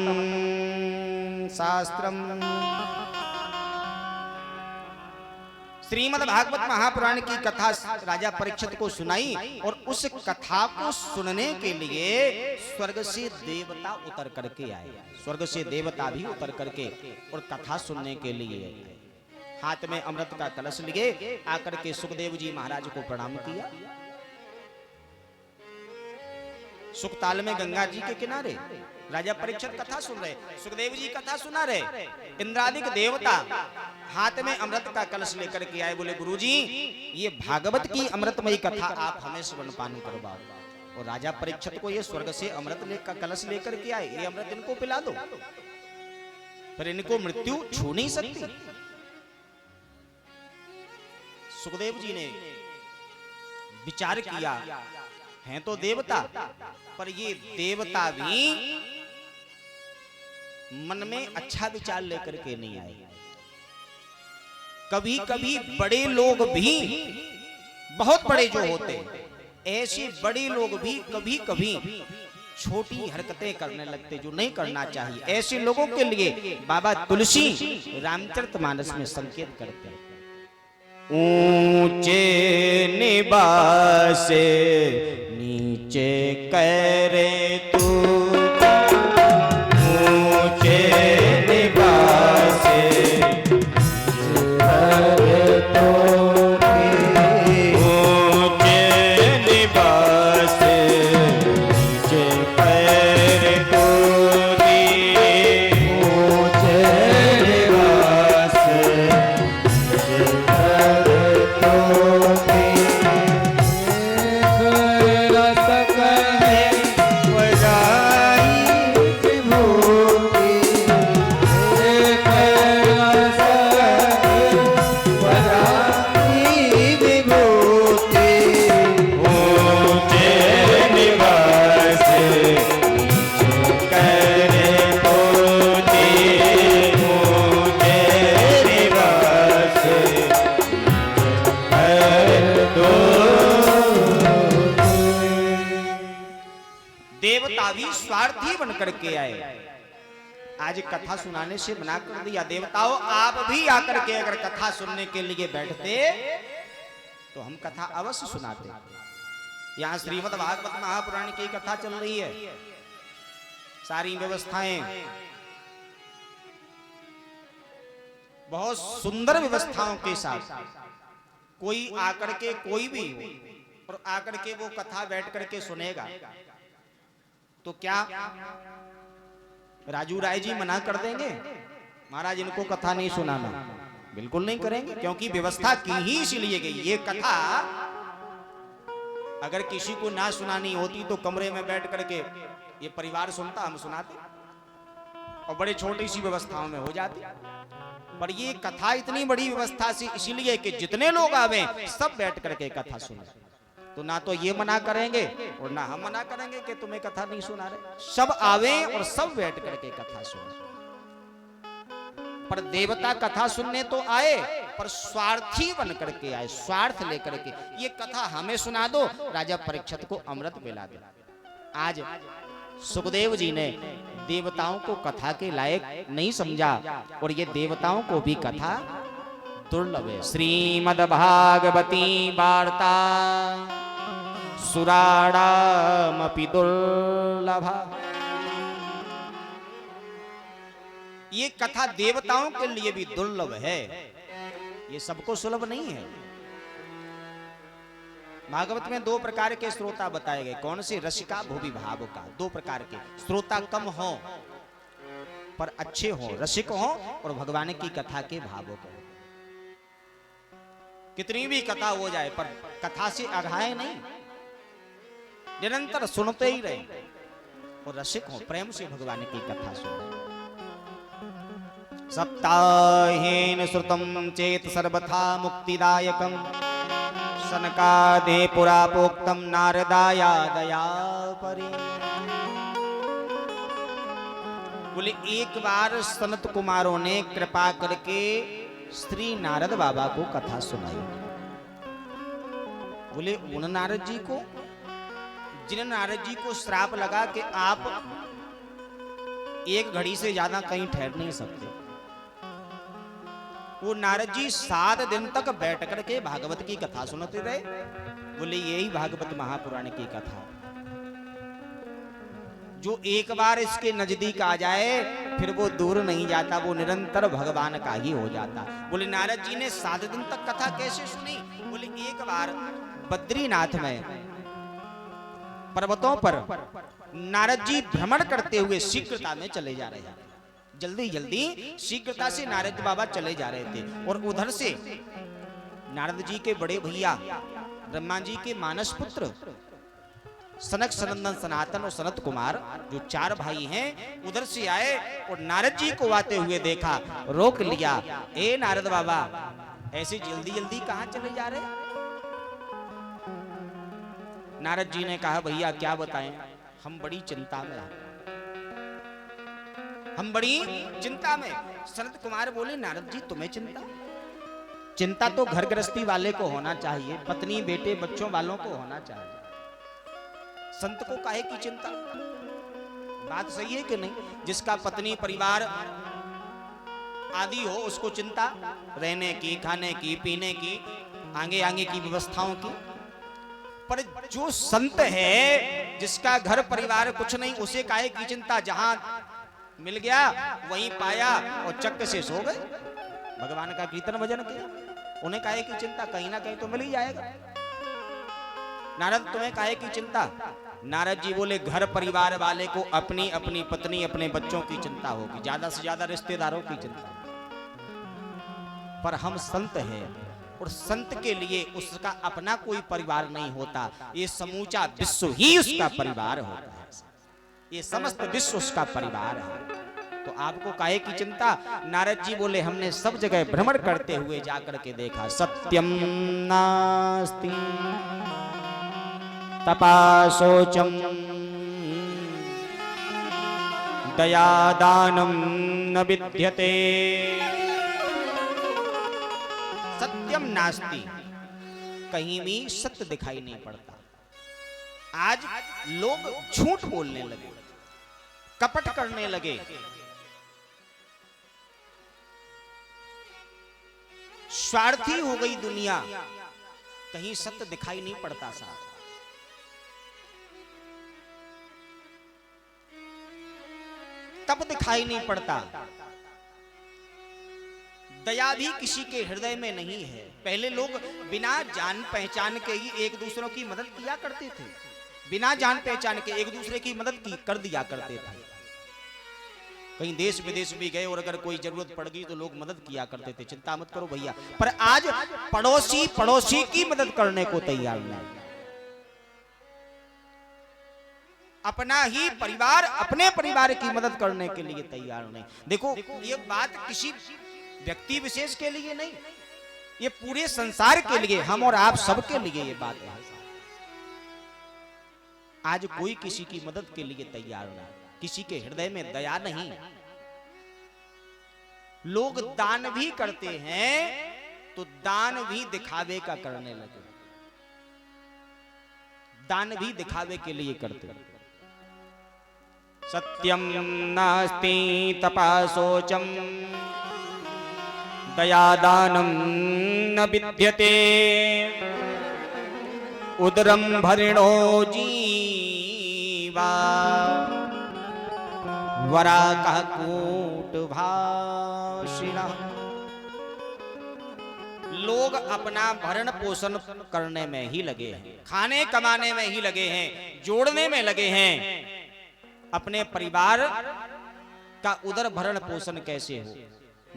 शास्त्रम, श्रीमद् भागवत महापुराण की कथा राजा परीक्षित को सुनाई और उस कथा को सुनने के लिए स्वर्ग से देवता उतर करके आए। स्वर्ग से देवता भी उतर करके और कथा सुनने के लिए हाथ में अमृत का कलश लिए आकर के सुखदेव जी महाराज को प्रणाम किया। सुखताल में गंगा जी के किनारे राजा परीक्षित कथा सुन रहे, सुखदेव जी कथा सुना रहे। इंद्रादिक देवता हाथ में अमृत का कलश लेकर के आए। बोले गुरुजी ये भागवत की अमृतमयी कथा आप हमें श्रवण पान करवाओ। और राजा परीक्षित को ये स्वर्ग से अमृत का कलश लेकर के आए, ये अमृत इनको पिला दो, पर इनको मृत्यु छू नहीं सकती। सुखदेव जी ने विचार किया, हैं तो देवता, पर ये देवता भी मन में अच्छा विचार लेकर के नहीं आए। कभी कभी बड़े लोग भी, बहुत बड़े जो होते हैं, ऐसे बड़े लोग भी कभी कभी छोटी हरकतें करने लगते जो नहीं करना चाहिए। ऐसे लोगों के लिए बाबा तुलसी रामचरितमानस में संकेत करते हैं, ऊंचे निवास नीचे करे तू, ऊंचे निवास करे तो, ऊंचे निवास नीचे करे तो, ऊंचे निवास स्वार्थी बन करके आए। आज कथा सुनाने से मना कर दिया। देवताओं आप भी आकर के अगर कथा सुनने के लिए बैठते तो हम कथा अवश्य सुनाते। यहाँ श्रीमद् भागवत महापुराण की कथा चल रही है, सारी व्यवस्थाएं बहुत सुंदर व्यवस्थाओं के साथ, कोई आकर के कोई भी और आकर के वो कथा बैठ करके सुनेगा तो क्या राजू राय जी मना कर देंगे महाराज इनको कथा नहीं सुनाना? बिल्कुल नहीं करेंगे, क्योंकि व्यवस्था की ही इसलिए गई। ये कथा अगर किसी को ना सुनानी होती तो कमरे में बैठ करके ये परिवार सुनता, हम सुनाते। और बड़े छोटी सी व्यवस्थाओं में हो जाती। पर ये कथा इतनी बड़ी व्यवस्था से इसलिए कि जितने लोग आवे सब बैठ करके कथा सुने। तो ना तो ये मना करेंगे और ना हम मना करेंगे कि तुम्हें कथा नहीं सुना रहे। सब आवे और सब बैठ करके कथा सुने। पर देवता कथा सुनने तो आए पर स्वार्थी बन करके आए, स्वार्थ लेकर के। ये कथा हमें सुना दो, राजा परीक्षित को अमृत पिला दो। आज सुखदेव जी ने देवताओं को कथा के लायक नहीं समझा और ये देवताओं को भी कथा दुर्लभ है। श्रीमद् भागवती वार्ता सुराणामपि दुर्लभा। ये कथा देवताओं के लिए भी दुर्लभ है, ये सबको सुलभ नहीं है। भागवत में दो प्रकार के श्रोता बताए गए। कौन से? रसिका भूवि भावुका। दो प्रकार के श्रोता कम हो पर अच्छे हो, रसिक हो और भगवान की कथा के भावुक हो। कितनी भी कथा हो जाए पर कथा से अघाए नहीं, निरंतर सुनते ही रहे और रसिक हो, प्रेम से भगवान की कथा सुने। सप्ताहेन श्रुतम चेत सर्वथा मुक्तिदायकम सनकादे पुरा प्रोक्तम नारदाया दया परि। बोले एक बार सनत कुमारों ने कृपा करके श्री नारद बाबा को कथा सुनाई। बोले उन नारद जी को जिन नारद जी को श्राप लगा कि आप एक घड़ी से ज्यादा कहीं ठहर नहीं सकते। वो नारद जी 7 दिन तक बैठ करके भागवत की कथा सुनते रहे। बोले यही भागवत महापुराण की कथा, जो एक बार इसके नजदीक आ जाए फिर वो दूर नहीं जाता, वो निरंतर भगवान का ही हो जाता। बोले नारद जी ने 7 दिन तक कथा कैसे सुनी? बोले एक बार बद्रीनाथ में पर्वतों पर नारद जी भ्रमण करते हुए शीघ्रता में चले जा रहे हैं। जल्दी जल्दी शीघ्रता से नारद बाबा चले जा रहे थे और उधर से नारद जी के बड़े भैया ब्रह्मा जी के मानस पुत्र सनक सनंदन सनातन और सनत कुमार जो 4 भाई हैं उधर से आए और नारद जी को आते हुए देखा, रोक लिया। ए नारद बाबा ऐसे जल्दी जल्दी कहां चले जा रहे? नारद जी ने कहा भैया क्या बताएं, हम बड़ी चिंता में हैं, हम बड़ी चिंता में। सनत कुमार बोले नारद जी तुम्हें चिंता? चिंता तो घर गृहस्थी वाले को होना चाहिए, पत्नी बेटे बच्चों वालों को होना चाहिए। संत को काहे की चिंता? बात सही है कि नहीं? जिसका पत्नी परिवार आदि हो उसको चिंता रहने की, खाने की, पीने की, आगे आगे की व्यवस्थाओं की। पर जो संत है जिसका घर परिवार कुछ नहीं, उसे काहे की चिंता? जहां मिल गया वहीं पाया और चक्क से सो गए, भगवान का कीर्तन भजन किया। उन्हें काहे की चिंता? कहीं ना कहीं तो मिल ही जाएगा। नारद तुम्हें काहे की चिंता? नारद जी बोले घर परिवार वाले को अपनी अपनी पत्नी अपने बच्चों की चिंता होगी, ज्यादा से ज्यादा रिश्तेदारों की चिंता। पर हम संत हैं और संत के लिए उसका अपना कोई परिवार नहीं होता, ये समूचा विश्व ही उसका परिवार होता है। ये समस्त विश्व उसका परिवार है। तो आपको काहे की चिंता? नारद जी बोले हमने सब जगह भ्रमण करते हुए जाकर के देखा, सत्यम नास्ति तपाशोचम दयादानम न विद्यते। सत्यम नास्ति, कहीं भी सत्य दिखाई नहीं पड़ता। आज लोग झूठ बोलने लगे, कपट करने लगे, स्वार्थी हो गई दुनिया, कहीं सत्य दिखाई नहीं पड़ता साहब। तब दिखाई नहीं पड़ता, दया भी किसी के हृदय में नहीं है। पहले लोग बिना जान पहचान के ही एक दूसरों की मदद किया करते थे, बिना जान पहचान के एक दूसरे की मदद कर दिया करते थे। कहीं देश विदेश भी गए और अगर कोई जरूरत पड़ गई तो लोग मदद किया करते थे, चिंता मत करो भैया। पर आज पड़ोसी पड़ोसी की मदद करने को तैयार नहीं। अपना ही परिवार, अपने परिवार की मदद करने के लिए तैयार नहीं। देखो ये बात किसी व्यक्ति विशेष के लिए नहीं, ये पूरे संसार के लिए, हम और आप सबके लिए ये बात है। आज कोई किसी की मदद के लिए तैयार नहीं, किसी के हृदय में दया नहीं। लोग दान भी करते हैं तो दान भी दिखावे का करने लगे, दान भी दिखावे के लिए करते हैं। सत्यम नास्ति तपासोचम दयादानम न विद्यते उदरम भरिणो जीवा वराकः कूटभाषिणः। लोग अपना भरण पोषण करने में ही लगे हैं, खाने कमाने में ही लगे हैं, जोड़ने में लगे हैं। अपने परिवार का उदर भरण पोषण कैसे हो।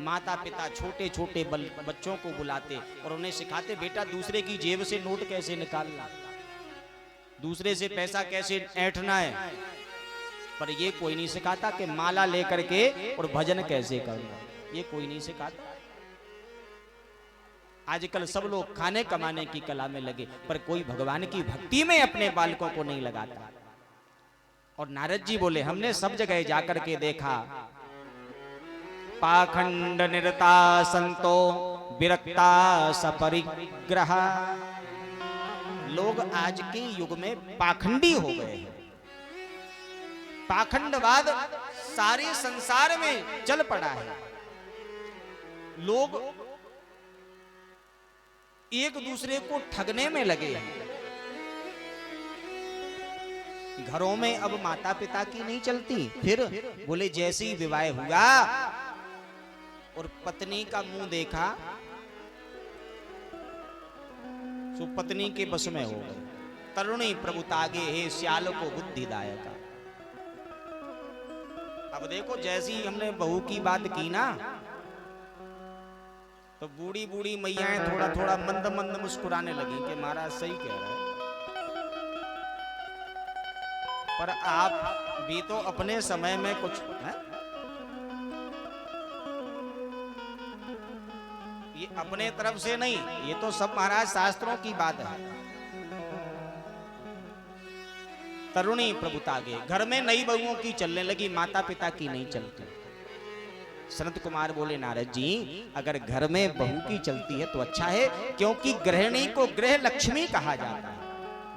माता पिता छोटे छोटे बच्चों को बुलाते और उन्हें सिखाते, बेटा दूसरे की जेब से नोट कैसे निकालना, दूसरे से पैसा कैसे ऐंठना है। पर ये कोई नहीं सिखाता कि माला लेकर के और भजन कैसे करना, ये कोई नहीं सिखाता। आजकल सब लोग खाने कमाने की कला में लगे, पर कोई भगवान की भक्ति में अपने बालकों को नहीं लगाता। और नारद जी बोले, हमने सब जगह जाकर के देखा, पाखंड निरता संतो विरक्ता सपरिग्रह। लोग आज के युग में पाखंडी हो गए हैं। पाखंडवाद सारे संसार में चल पड़ा है। लोग एक दूसरे को ठगने में लगे हैं। घरों में अब माता पिता की नहीं चलती, फिर बोले जैसे ही विवाह हुआ और पत्नी का मुंह देखा तो पत्नी के बस में हो गए। तरुणी प्रभु तागे हे श्याल को बुद्धिदायका। अब देखो जैसी हमने बहू की बात की ना, तो बूढ़ी बूढ़ी मैयाएं थोड़ा थोड़ा मंद मंद मुस्कुराने लगी कि महाराज सही कह रहे हैं। पर आप भी तो अपने समय में कुछ है? ये अपने तरफ से नहीं, ये तो सब महाराज शास्त्रों की बात है। तरुणी प्रभुतागे, घर में नई बहुओं की चलने लगी, माता पिता की नहीं चलती। सनत कुमार बोले, नारद जी अगर घर में बहू की चलती है तो अच्छा है, क्योंकि गृहिणी को गृह लक्ष्मी कहा जाता है।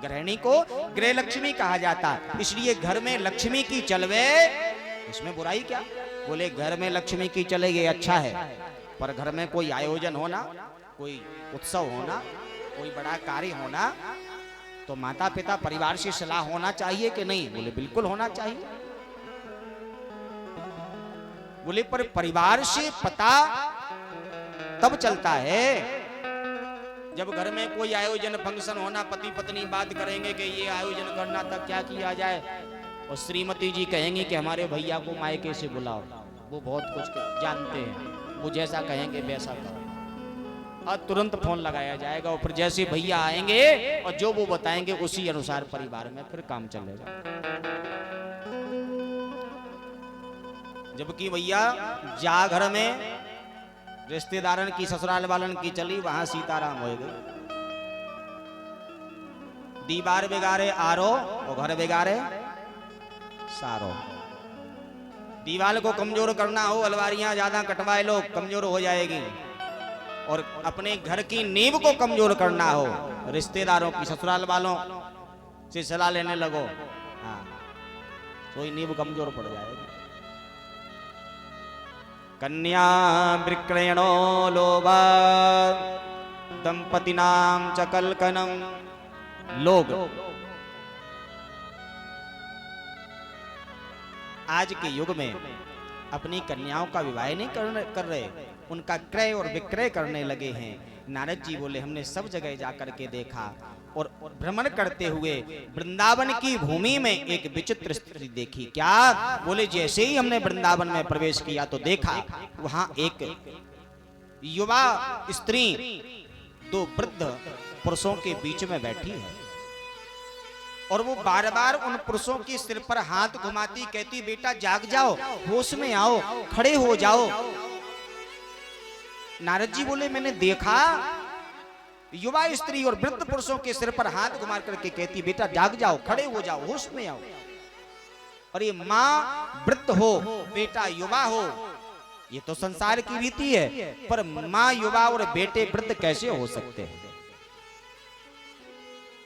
गृहिणी को गृह लक्ष्मी कहा जाता, इसलिए घर में लक्ष्मी की चलवे, इसमें बुराई क्या। बोले घर में लक्ष्मी की चलेगी अच्छा है, पर घर में कोई आयोजन होना, कोई उत्सव होना, कोई बड़ा कार्य होना, तो माता पिता परिवार से सलाह होना चाहिए कि नहीं। बोले बिल्कुल होना चाहिए। बोले पर परिवार से पता तब चलता है जब घर में कोई आयोजन फंक्शन होना, पति पत्नी बात करेंगे कि ये आयोजन करना था, क्या किया जाए, और श्रीमती जी कहेंगी कि हमारे भैया को मायके से बुलाओ, वो बहुत कुछ जानते हैं, वो जैसा कहेंगे वैसा करो। और तुरंत फोन लगाया जाएगा और फिर जैसे भैया आएंगे और जो वो बताएंगे उसी अनुसार परिवार में फिर काम चलेगा। जबकि भैया जा घर में रिश्तेदारन की ससुराल वालन की चली, वहां सीताराम हो गए। दीवार बिगाड़े आरो और घर बिगाड़े सारो। दीवार को कमजोर करना हो, अलवारियां ज्यादा कटवाए लो, कमजोर हो जाएगी। और अपने घर की नींव को कमजोर करना हो, रिश्तेदारों की ससुराल वालों से सलाह लेने लगो, हाँ तो नींव कमजोर पड़ जाएगी। कन्या विक्रयणो लोभा दंपति नाम च कलकनम। लोग आज के युग में अपनी कन्याओं का विवाह नहीं कर रहे, उनका क्रय और विक्रय करने लगे हैं। नारद जी बोले, हमने सब जगह जाकर के देखा और भ्रमण करते हुए वृंदावन की भूमि में एक विचित्र स्थिति देखी। क्या? बोले जैसे ही हमने वृंदावन में प्रवेश किया तो देखा वहां एक युवा स्त्री दो वृद्ध पुरुषों के बीच में बैठी है और वो बार बार उन पुरुषों के सिर पर हाथ घुमाती, कहती बेटा जाग जाओ, होश में आओ, खड़े हो जाओ। नारद जी बोले मैंने देखा युवा स्त्री और वृद्ध पुरुषों के सिर पर हाथ घुमा करके कहती बेटा जाग जाओ, खड़े हो जाओ, होश में आओ। और ये माँ वृद्ध हो, बेटा युवा हो, ये तो संसार की रीति है, पर माँ युवा और बेटे वृद्ध कैसे हो सकते हैं?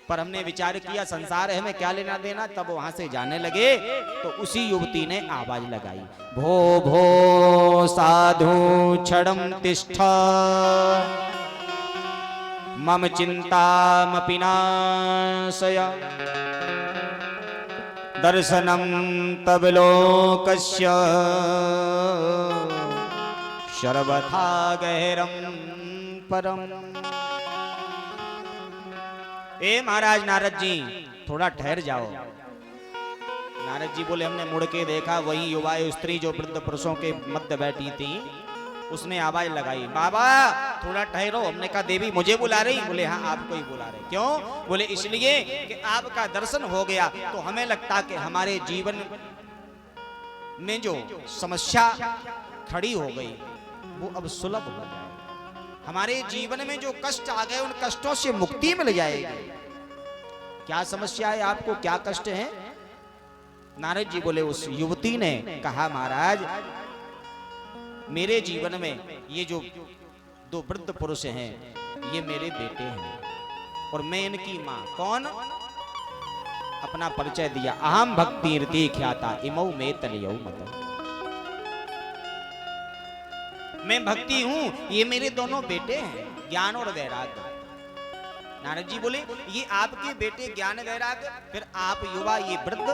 पर हमने विचार किया संसार है, हमें क्या लेना देना। तब वहां से जाने लगे तो उसी युवती ने आवाज लगाई, भो भो साधु क्षणम तिष्ठ मम चिंतामपि नाशय दर्शनम तब लोकस्य सर्वथा गहरम परम। ए महाराज नारद जी थोड़ा ठहर जाओ। नारद जी बोले हमने मुड़ के देखा, वही युवा स्त्री जो वृद्ध पुरुषों के मध्य बैठी थी, उसने आवाज लगाई बाबा थोड़ा ठहरो। हमने कहा देवी मुझे बुला रही? बोले हाँ आपको ही बुला रहे। क्यों? बोले इसलिए कि आपका दर्शन हो गया तो हमें लगता कि हमारे जीवन में जो समस्या खड़ी हो गई वो अब सुलभ हो जाए, हमारे जीवन में जो कष्ट आ गए उन कष्टों से मुक्ति मिल जाएगी। क्या समस्या है आपको, क्या कष्ट है? नारद जी बोले उस युवती ने कहा महाराज मेरे जीवन में ये जो दो वृद्ध पुरुष हैं ये मेरे बेटे हैं और मैं इनकी मां। कौन? अपना परिचय दिया, अहम भक्ति रति ख्याता इमौ में तलयौ मत। मैं भक्ति हूं, ये मेरे दोनों बेटे हैं, ज्ञान और वैराग्य। नारद जी बोले ये आपके बेटे ज्ञान वैराग्य, फिर आप युवा ये वृद्ध।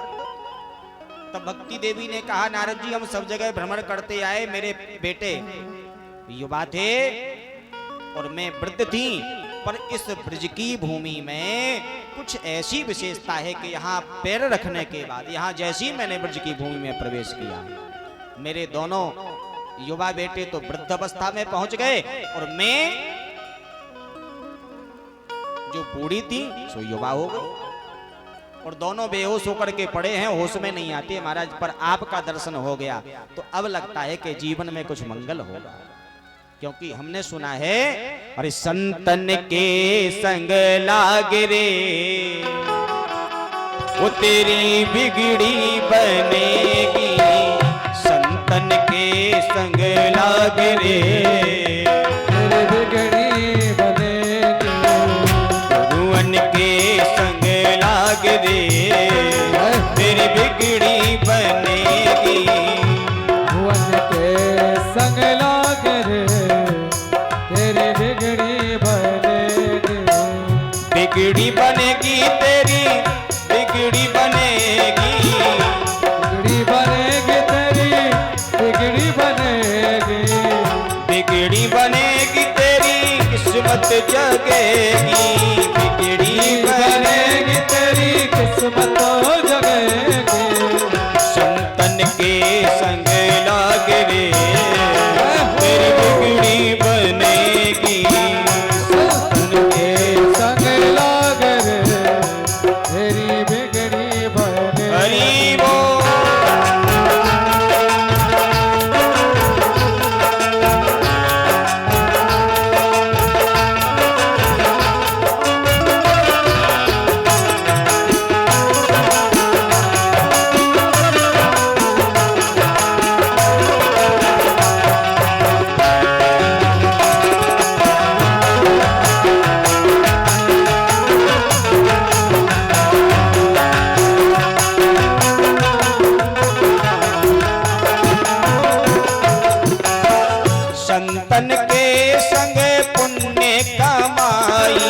तब भक्ति देवी ने कहा नारद जी हम सब जगह भ्रमण करते आए, मेरे बेटे युवा थे और मैं वृद्ध थी, पर इस ब्रज की भूमि में कुछ ऐसी विशेषता है कि यहाँ पैर रखने के बाद, यहाँ जैसी मैंने ब्रज की भूमि में प्रवेश किया, मेरे दोनों युवा बेटे तो वृद्ध अवस्था में पहुंच गए और मैं जो बूढ़ी थी सो युवा हो गई और दोनों बेहोश होकर के पड़े हैं, होश में नहीं आते महाराज। पर आपका दर्शन हो गया तो अब लगता है कि जीवन में कुछ मंगल होगा, क्योंकि हमने सुना है अरे संतन के संग लाग रे वो तेरी बिगड़ी बनेगी, संतन के संग लाग रे तेरी बिगड़ी बनेगी, भगवान के संग लाग रे तेरी बिगड़ी बनेगी, भुवन के संग लाग रे तेरी बिगड़ी बनेगी, बिगड़ी बनेगी तेरी बिगड़ी बनेगी, बिगड़ी बनेगी तेरी बिगड़ी बनेगी, बिगड़ी बनेगी तेरी किस्मत जगेगी, बिगड़ी बनेगी तेरी किस्मत जगेगी, संतन के संग लाग रे तेरी बिगड़ी बनेगी, संतन के संग लाग रे तेरी बिगड़ी बनेगी। हरि बोल। संतन के संग पुण्य कमाई,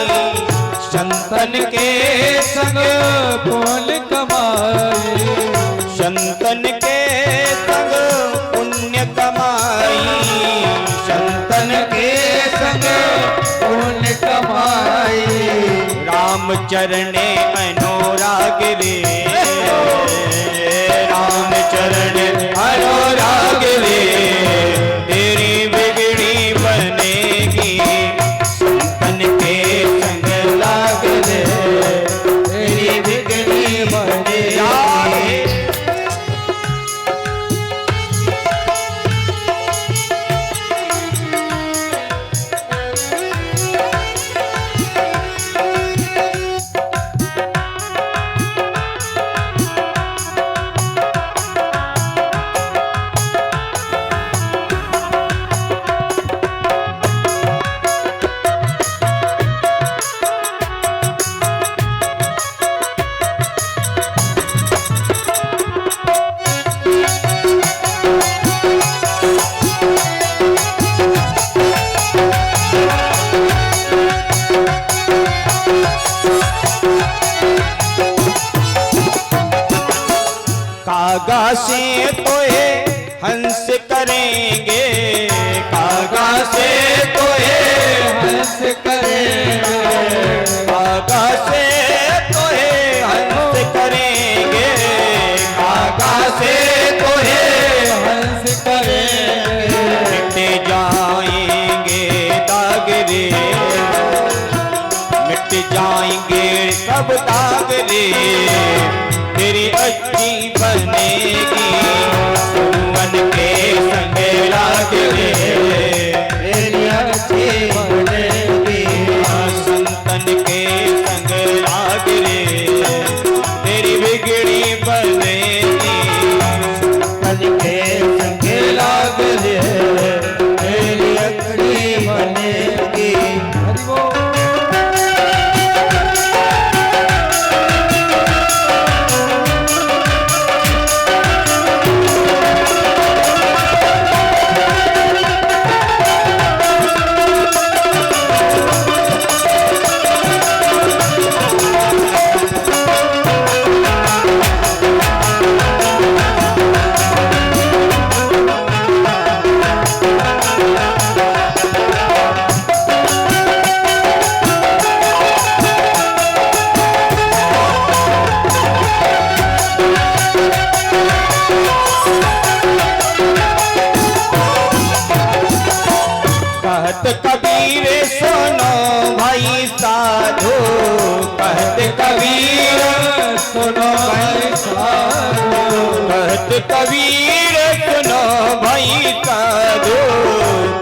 संतन के संग पुण्य कमाई, संतन के संग पुण्य कमाई, संतन के संग पुण्य कमाई, राम चरणे अनुराग रे, राम चरण अनुराग रे तेरी बिगड़ी बनेगी, संतन के संग लाग रे तेरी बिगड़ी हंस करेंगे, कागा से तोहे हंस करेंगे, कागा से तोहे हंस करेंगे, कागा से तोहे हंस करेंगे। मिट जाएंगे दाग रे, मिट जाएंगे सब दाग रे, तेरी अच्छी बनेगी सुमन के संग लाग रे, तेरी अच्छी बनेगी संतन के संग लाग रे, तेरी बिगड़ी बनेगी संतन के संग लाग रे, तेरी अच्छी बनेगी। हरि बोल। कहत कबीर सुनो भाई साधो, कहत कबीर सुनो भाई साधो, कहत कबीर सुनो भाई साधो,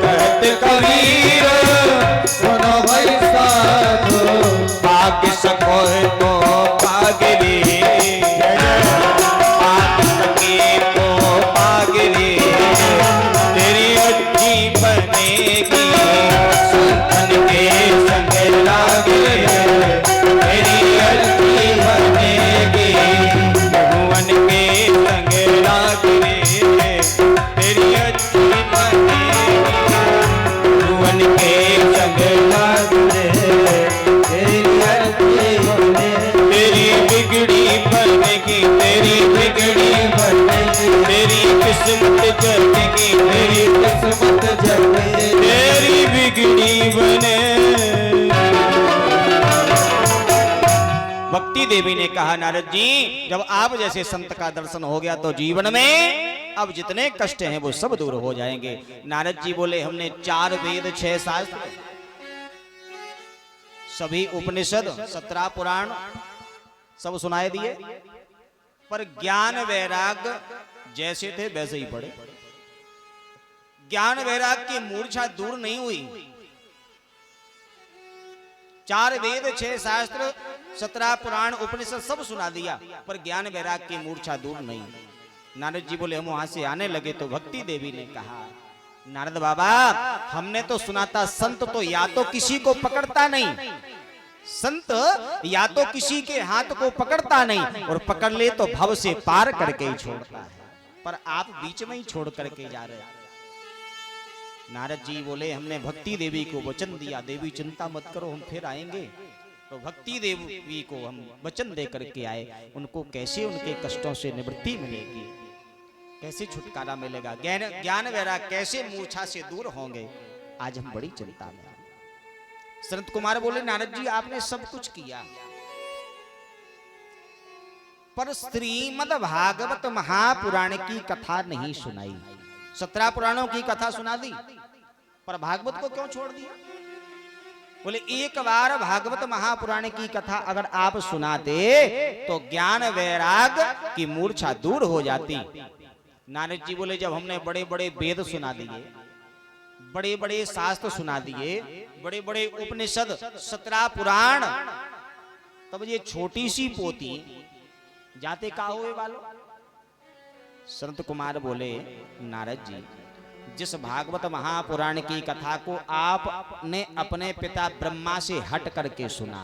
कहत कबीर सुनो भाई साधो। पाग सको तो पाग रे, पाग सके तो पाग रे, तेरी अच्छी बनेगी संतन के संग लाग रे, तेरी अच्छी बनेगी भुवन के संग लाग रे, तेरी अच्छी बनेगी भुवन के संग लाग रे, तेरी अच्छी बनेगी, तेरी बिगड़ी बनेगी, तेरी बिगड़ी बनेगी, तेरी किस्मत जगेगी, तेरी किस्मत जगेगी, तेरी बिगड़ी बने। भक्ति देवी ने कहा नारद जी, जब आप जैसे संत का दर्शन हो गया तो जीवन में अब जितने कष्ट हैं वो सब दूर हो जाएंगे। नारद जी बोले, हमने 4 वेद 6 शास्त्र, सभी उपनिषद 17 पुराण सब सुनाए दिए, पर ज्ञान वैराग जैसे थे वैसे ही पड़े। ज्ञान वैराग की मूर्छा दूर नहीं हुई। 4 वेद 6 शास्त्र 17 पुराण उपनिषद सब सुना दिया, पर ज्ञान वैराग की मूर्छा दूर नहीं। नारद जी बोले, हम वहां से आने लगे तो भक्ति देवी ने कहा, नारद बाबा हमने तो सुना था संत तो या तो किसी को पकड़ता नहीं, संत या तो किसी के हाथ को पकड़ता नहीं, और पकड़ ले तो भव से पार करके ही छोड़ता है, पर आप बीच में ही छोड़ करके जा रहे हैं। नारद जी बोले, हमने भक्ति देवी को वचन दिया, देवी चिंता मत करो हम फिर आएंगे। तो भक्ति देवी को हम वचन दे करके आए, उनको कैसे उनके कष्टों से निवृत्ति मिलेगी, कैसे छुटकारा मिलेगा, ज्ञान वैराग कैसे मूर्छा से दूर होंगे, आज हम बड़ी चिंता में। संत कुमार बोले, नारद जी आपने सब कुछ किया, पर श्रीमद् भागवत महापुराण की कथा नहीं सुनाई। 17 पुराणों की कथा सुना दी, पर भागवत को क्यों छोड़ दिया? बोले, एक बार भागवत महापुराण की कथा अगर आप सुनाते तो ज्ञान वैराग की मूर्छा दूर हो जाती। नारद जी बोले, जब हमने बड़े बड़े वेद सुना दिए, बड़े बड़े शास्त्र सुना दिए, बड़े बड़े उपनिषद 17 पुराण, तब ये छोटी सी पोती जाते का हुए वालों। संत कुमार बोले, नारद जी जिस भागवत महापुराण की कथा को आपने अपने पिता ब्रह्मा से हट करके सुना,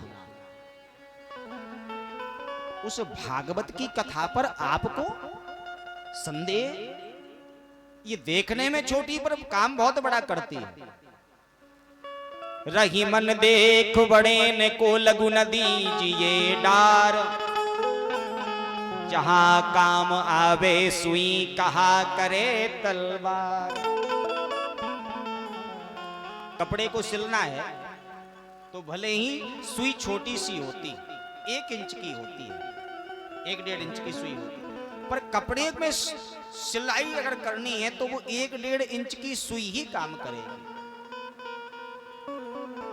उस भागवत की कथा पर आपको संदेह? ये देखने में छोटी पर काम बहुत बड़ा करती है। रही मन देख बड़े ने को लगु न दीजिए डार, जहां काम आवे सुई कहा करे तलवार। कपड़े को सिलना है तो भले ही सुई छोटी सी होती, 1 इंच की होती है, 1-1.5 इंच की सुई होती है, पर कपड़े में सिलाई अगर करनी है तो वो 1-1.5 इंच की सुई ही काम करेगी।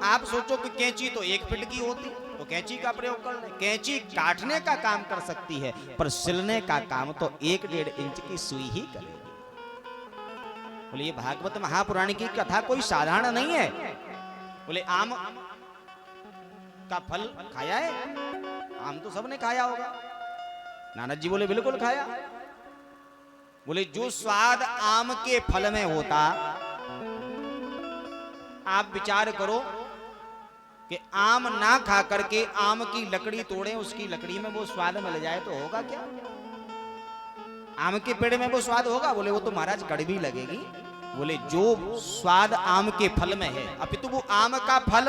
आप सोचो कि कैंची तो 1 फीट की होती तो कैंची का प्रयोग कर ले, कैंची काटने का काम कर सकती है पर सिलने का काम तो 1-1.5 इंच की सुई ही करेगी। बोले ये भागवत महापुराण की कथा कोई साधारण नहीं है। बोले आम का फल खाया है? आम तो सबने खाया होगा। नानद जी बोले बिल्कुल खाया। बोले जो स्वाद आम के फल में होता, आप विचार करो कि आम ना खा करके आम की लकड़ी तोड़े, उसकी लकड़ी में वो स्वाद मिल जाए तो होगा क्या? आम के पेड़ में वो स्वाद होगा? बोले वो तो महाराज कड़वी लगेगी। बोले जो स्वाद आम के फल में है, अपितु वो आम का फल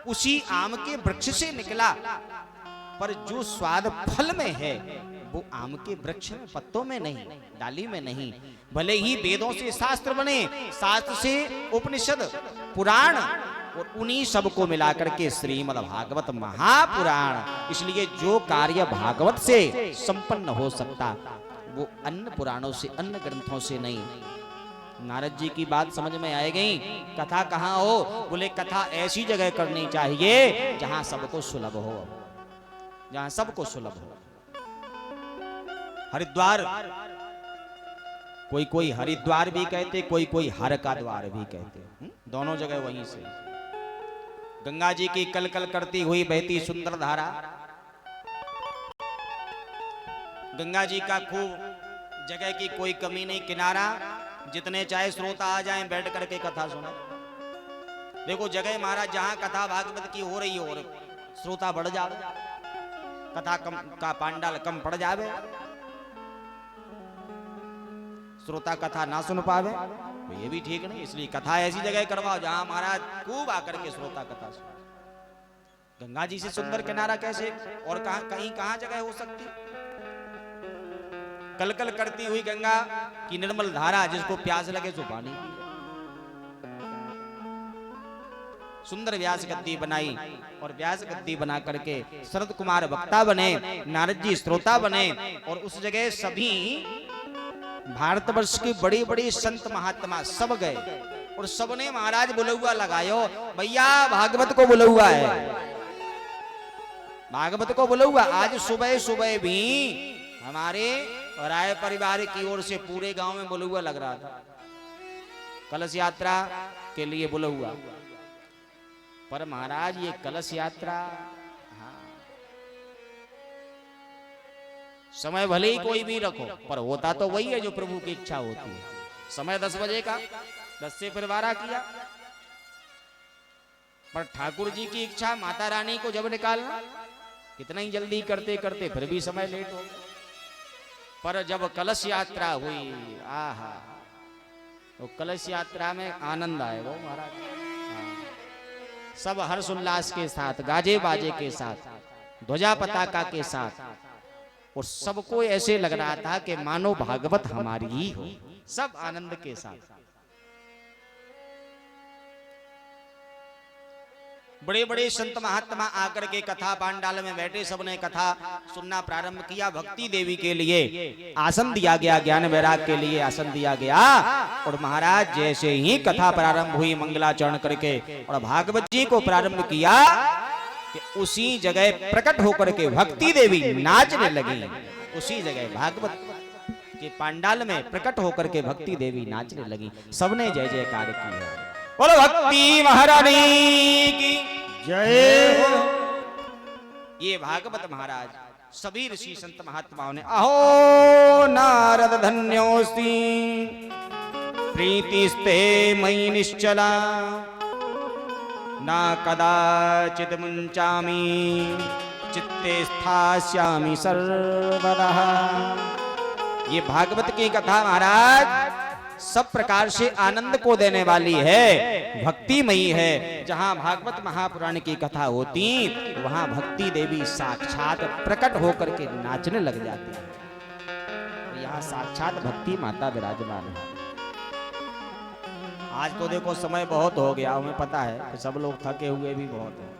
उसी आम के वृक्ष से निकला, पर जो स्वाद फल में है वो आम के वृक्ष में, पत्तों में नहीं, डाली में नहीं। भले ही वेदों से शास्त्र बने, शास्त्र से उपनिषद, पुराण, और उन्हीं सबको मिलाकर के श्रीमद् भागवत महापुराण। इसलिए जो कार्य भागवत से संपन्न हो सकता वो अन्य पुराणों से, अन्य ग्रंथों से नहीं। नारद जी की बात समझ में आ गई। कथा कहाँ हो? बोले कथा ऐसी जगह करनी चाहिए जहां सबको सुलभ हो, जहां सबको सुलभ हो। हरिद्वार, कोई कोई हरिद्वार भी कहते, कोई कोई हर का द्वार भी कहते, दोनों जगह वहीं से। गंगा जी की कल कल करती हुई बहती सुंदर धारा, गंगा जी का खूब जगह की कोई कमी नहीं, किनारा, जितने चाहे श्रोता आ जाएं बैठ करके कथा सुने। देखो जगह महाराज जहां कथा भागवत की हो रही हो, और श्रोता बढ़ जावे, कथा कम का पांडाल कम पड़ जावे, श्रोता कथा ना सुन पावे, तो ये भी ठीक नहीं। इसलिए कथा ऐसी जगह करवाओ जहां महाराज खूब आकर के श्रोता कथा सुने। गंगा जी से सुंदर किनारा कैसे और कहीं कहां जगह हो सकती? कलकल करती हुई गंगा की निर्मल धारा, जिसको प्यास लगे सो पानी पिए। सुंदर व्यास गद्दी बनाई, और व्यास गद्दी बना करके शरद कुमार वक्ता बने, नारद जी श्रोता बने, और उस जगह सभी भारतवर्ष के बड़े बड़े संत महात्मा सब गए, और सबने महाराज बुलौआ लगायो, भैया भागवत को बुलौआ है, भागवत को बुलौआ। आज सुबह सुबह भी हमारे राय परिवार की ओर से पूरे गांव में बुलौआ लग रहा था, कलश यात्रा के लिए बुलौआ। पर महाराज ये कलश यात्रा, हाँ, समय भले ही कोई भी रखो, पर होता तो वही है जो प्रभु की इच्छा होती है। समय 10 बजे का, 10 से फिर 12 किया, पर ठाकुर जी की इच्छा माता रानी को जब निकालना, कितना ही जल्दी करते करते फिर भी समय लेट हो गया। पर जब कलश यात्रा हुई, आहा, तो कलश यात्रा में आनंद आए वो महाराज। सब हर्ष उल्लास के साथ, गाजे बाजे के साथ, ध्वजा पताका के साथ, और सबको ऐसे लग रहा था कि मानो भागवत हमारी ही हो, सब आनंद के साथ। बड़े बड़े संत महात्मा आकर के कथा पांडाल में बैठे, सबने कथा सुनना प्रारंभ किया। भक्ति देवी के लिए आसन दिया गया, ज्ञान वैराग के लिए आसन दिया गया, और महाराज जैसे ही कथा प्रारंभ हुई मंगलाचरण करके और भागवत जी को प्रारंभ किया कि उसी जगह प्रकट होकर के भक्ति देवी नाचने लगी। उसी जगह भागवत के पांडाल में प्रकट होकर के भक्ति देवी नाचने लगी। सबने जय जयकार की है। बोलो भक्ति महारानी की जय हो। ये भागवत महाराज सभी ऋषि संत महात्माओं ने अहो नारद धन्योस्ति प्रीतिस्ते मयि निश्चला ना कदाचित् मुञ्चामि चित्ते स्थास्यामि सर्वदा। ये भागवत की कथा महाराज सब प्रकार से आनंद को देने वाली है, भक्तिमयी है। जहां भागवत महापुराण की कथा होती वहां भक्ति देवी साक्षात प्रकट होकर के नाचने लग जाती है। साक्षात भक्ति माता विराजमान है। आज तो देखो समय बहुत हो गया, हमें पता है कि सब लोग थके हुए भी बहुत हैं।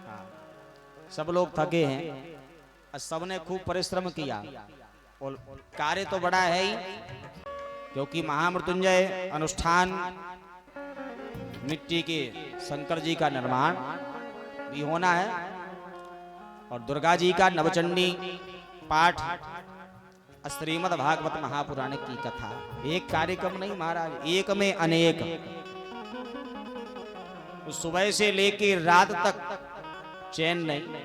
हाँ, सब लोग थके हैं और सबने खूब परिश्रम किया और कार्य तो बड़ा है ही, क्योंकि महामृत्युंजय अनुष्ठान मिट्टी के शंकर जी का निर्माण भी होना है और दुर्गा जी का नवचंडी पाठ, श्रीमद् भागवत महापुराण की कथा। एक कार्यक्रम नहीं महाराज, एक में अनेक। सुबह से लेके रात तक चैन नहीं।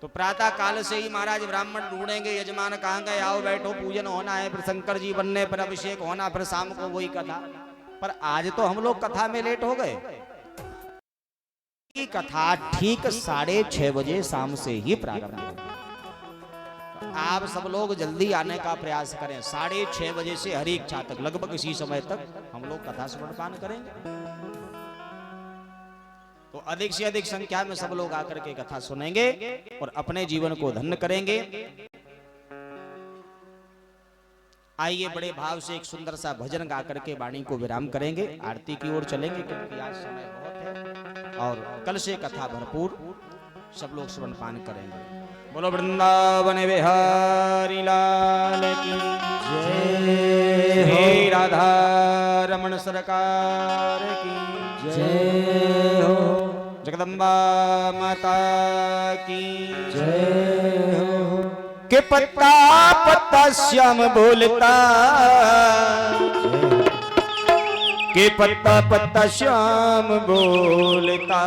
तो प्रातः काल से ही महाराज ब्राह्मण ढूंढेंगे, यजमान कहाँ गए, आओ बैठो, पूजन होना है, फिर शंकर जी बनने पर अभिषेक होना, फिर शाम को वही कथा। पर आज तो हम लोग कथा में लेट हो गए। की कथा ठीक 6:30 बजे शाम से ही प्रारंभ होगी। आप सब लोग जल्दी आने का प्रयास करें। 6:30 बजे से हर इच्छा तक लगभग इसी समय तक हम लोग कथा श्रवण करेंगे। तो अधिक से अधिक संख्या में सब लोग आकर के कथा सुनेंगे और अपने जीवन को धन्य करेंगे। आइए बड़े भाव से एक सुंदर सा भजन गा करके वाणी को विराम करेंगे, आरती की ओर चलेंगे, क्योंकि आज समय बहुत है और कल से कथा भरपूर सब लोग श्रवण पान करेंगे। बोलो वृंदावन बिहारी लाल की जय, हे राधा रमण सरकार की जय हो, जगदम्बा माता की जय हो। के पत्ता पत्ता श्याम बोलता, के पत्ता पत्ता श्याम बोलता,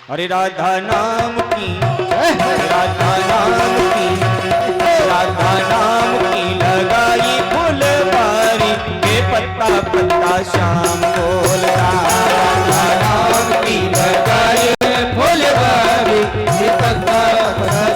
हरे राधा नाम की, हरे राधा नाम की, राधा नाम की लगाई फुलवारी, के पत्ता पत्ता श्याम बोलता, राधा नाम की लगाई फुलवारी, के पत्ता पत्ता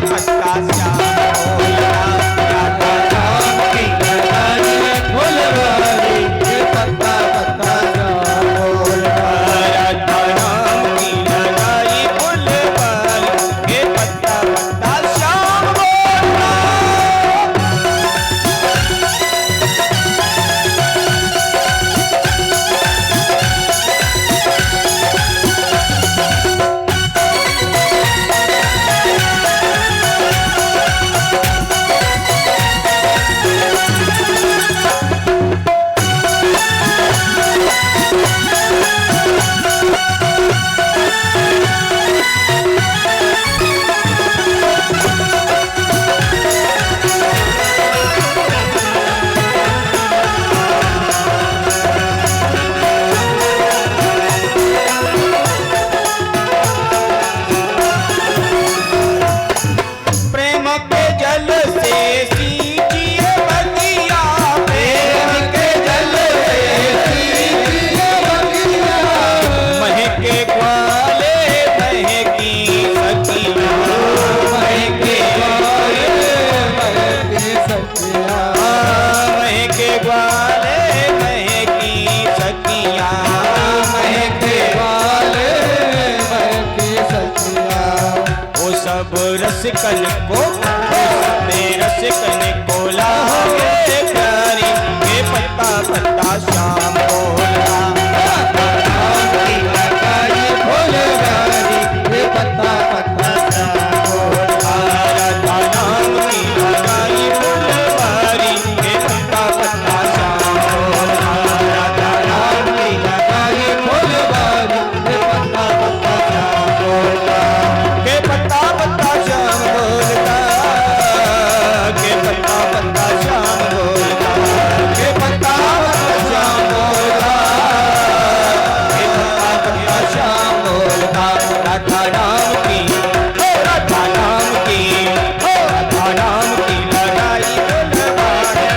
पत्ता श्याम बोलता, राधा नाम की लगाई फुलवारी के पत्ता पत्ता श्याम बोलता, राधा नाम की लगाई फुलवारी के पत्ता पत्ता श्याम बोलता। प्रेम के जल से सींचिए बगिया, प्रेम के जल से सींचिए बगिया, महके ग्वाले महकी सखिया, महके ग्वाले महकी सखिया, महके ग्वाले महकी सखिया, महके ग्वाले महकी सखिया। वो सब रसिकन को रसिकन को लागे प्यारी के पत्ता पत्ता श्याम बोलता, राधा नाम की लगाई फुलवारी के पत्ता पत्ता श्याम बोलता, राधा नाम की लगाई फुलवारी के पत्ता पत्ता श्याम बोलता, राधा नाम की लगाई फुलवारी के पत्ता पत्ता श्याम बोलता, के पत्ता पत्ता श्याम बोलता, के पत्ता पत्ता श्याम बोलता, के पत्ता पत्ता श्याम बोलता, के पत्ता पत्ता श्याम बोलता, राधा नाम की राधा नाम की राधा नाम की लगाई फुलवारी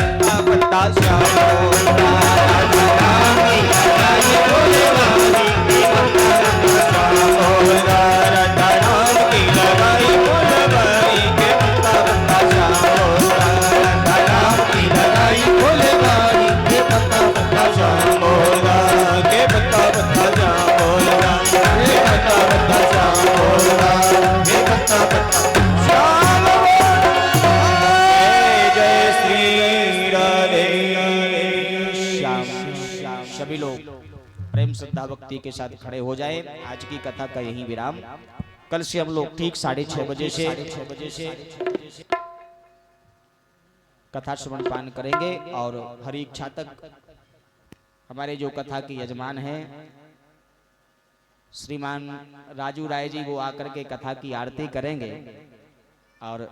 पत्ता पत्ता श्याम बोलता, राधा नाम की लगाई फुलवारी के पत्ता पत्ता श्याम बोलता, राधा नाम की लगाई फुलवारी के पत्ता पत्ता श्याम बोलता, राधा नाम की लगाई फुलवारी के पत्ता पत्ता श्याम बोलता, के पत्ता पत्ता श्याम बोलता, के पत्ता पत्ता श्याम बोलता, के पत्ता पत्ता श्याम बोलता। जय श्री राधे श्याम। सभी लोग प्रेम श्रद्धा भक्ति के साथ खड़े हो जाएं। आज की कथा का यही विराम। कल से हम लोग ठीक 6:30 बजे से कथा श्रवण पान करेंगे और हरि इच्छा तक हमारे जो कथा के यजमान हैं श्रीमान राजू राय जी, वो आकर के कथा की आरती करेंगे और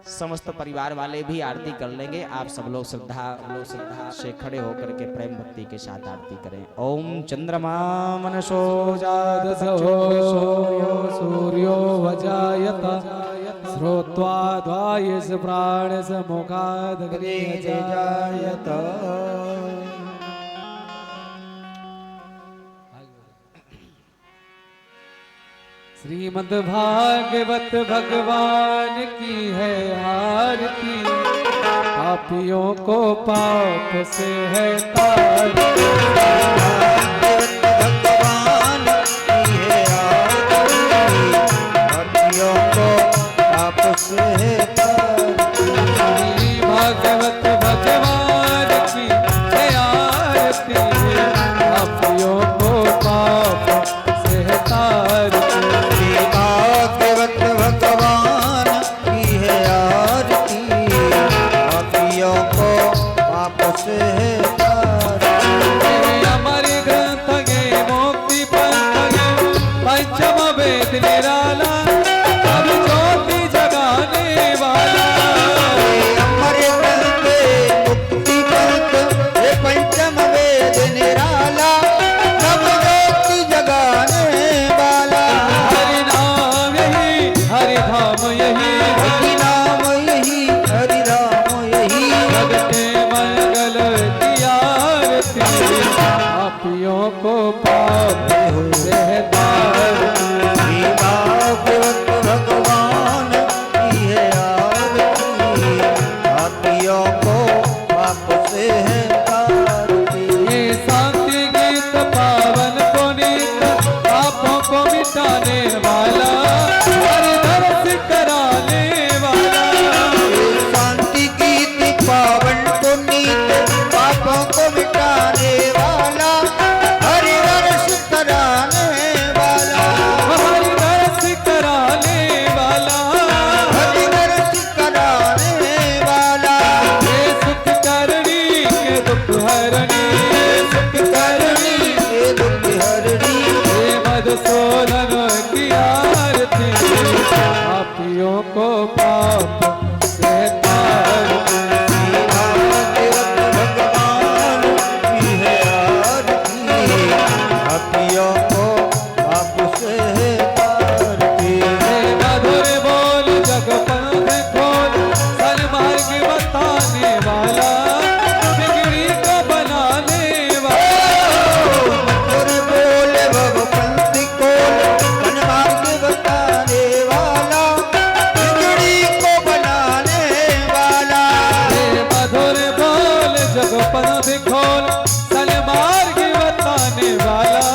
समस्त परिवार वाले भी आरती कर लेंगे। आप सब लोग श्रद्धा से खड़े होकर के प्रेम भक्ति के साथ आरती करें। ओम चंद्रमा मनसो जातसो सूर्यो वजायत श्रोत्वा द्वायस प्राणस मुखादग्ने जायत। श्रीमद् भागवत भगवान की है आरती, पापियों को पाप से है तारती। भगवान की है आरती, पापियों को पाप से है तारती। भागवत भगवान की है आरती, पापियों को पाप से है तारती। भागवत भगवान की है आरती, पापियों को पाप से है तारती। हमारे ग्रंथ पापियों को पाप से तारती। भगवान की है आरती, पापियों को पाप से तारती। मधुर बोल जगपंथ खोल, सन्मार्ग बताने वाला, बिगड़ी को बनाने वाला। मधुर बोल भगवंत खोल, सन्मार्ग बताने वाला, बिगड़ी को बनाने वाला। मधुर बोल जगपंथ खोल, सन्मार्ग बताने वाला,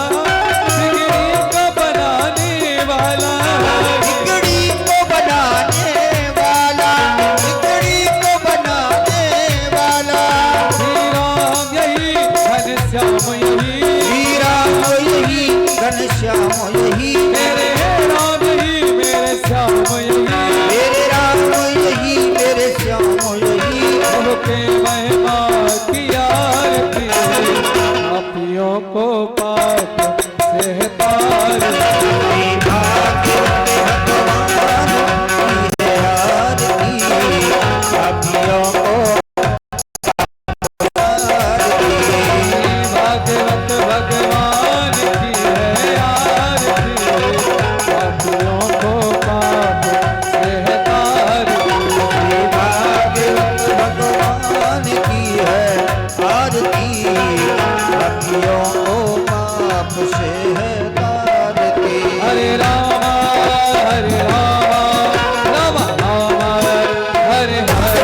बिगड़ी को बनाने वाला। बिगड़ी को बनाने वाला, बिगड़ी को बनाने वाला। श्री राम यही घनश्याम यही, श्री राम यही घनश्याम यही, मेरे राम यही मेरे श्याम यही। मेरे राम यही मेरे श्याम यही। उनके महिमा की आरती, पापियों को पाप से तारती। भाग्यवत भगवान की है आरती, पापियों को आरती। भागवत भगवान की है आरती, पापियों को पाप से तारती। भाग्यवत भगवान की है आरती, पापियों को पाप से है तारती। हरे राम राम राम हरे हरे।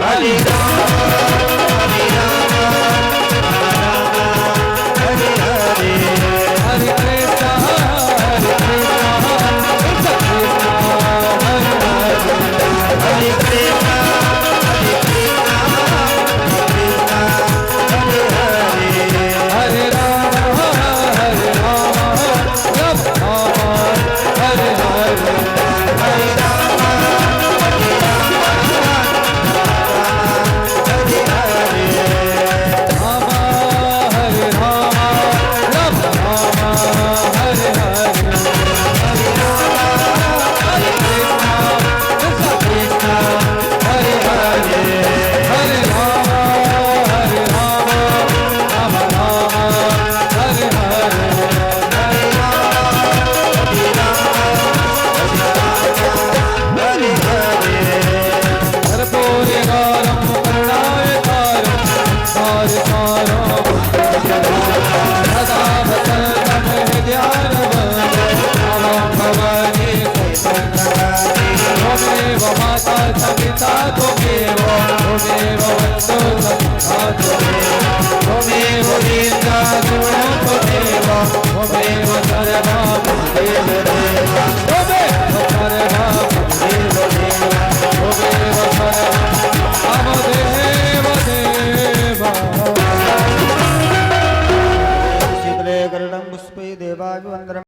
हरे राम हरे राम राम हरे हरे। हरे कृष्णा कृष्णा हरे हरे। हरे कृष्णा हरे कृष्णा कृष्णा हरे हरे। हरे राम राम राम हरे हरे। हरे राम हरे राम हरे हरे। राम हरे राम राम हरे हरे। हरे राम हरे कृष्णा कृष्णा हरे हरे। हरे राम राम राम हरे हरे। हरे राम हरे हरे। कर्पूरे गारं करुणावतारं सारसारं सदा वसन्तं हृदयारवं नमो भवानी त्वमेव माता च पिता त्वं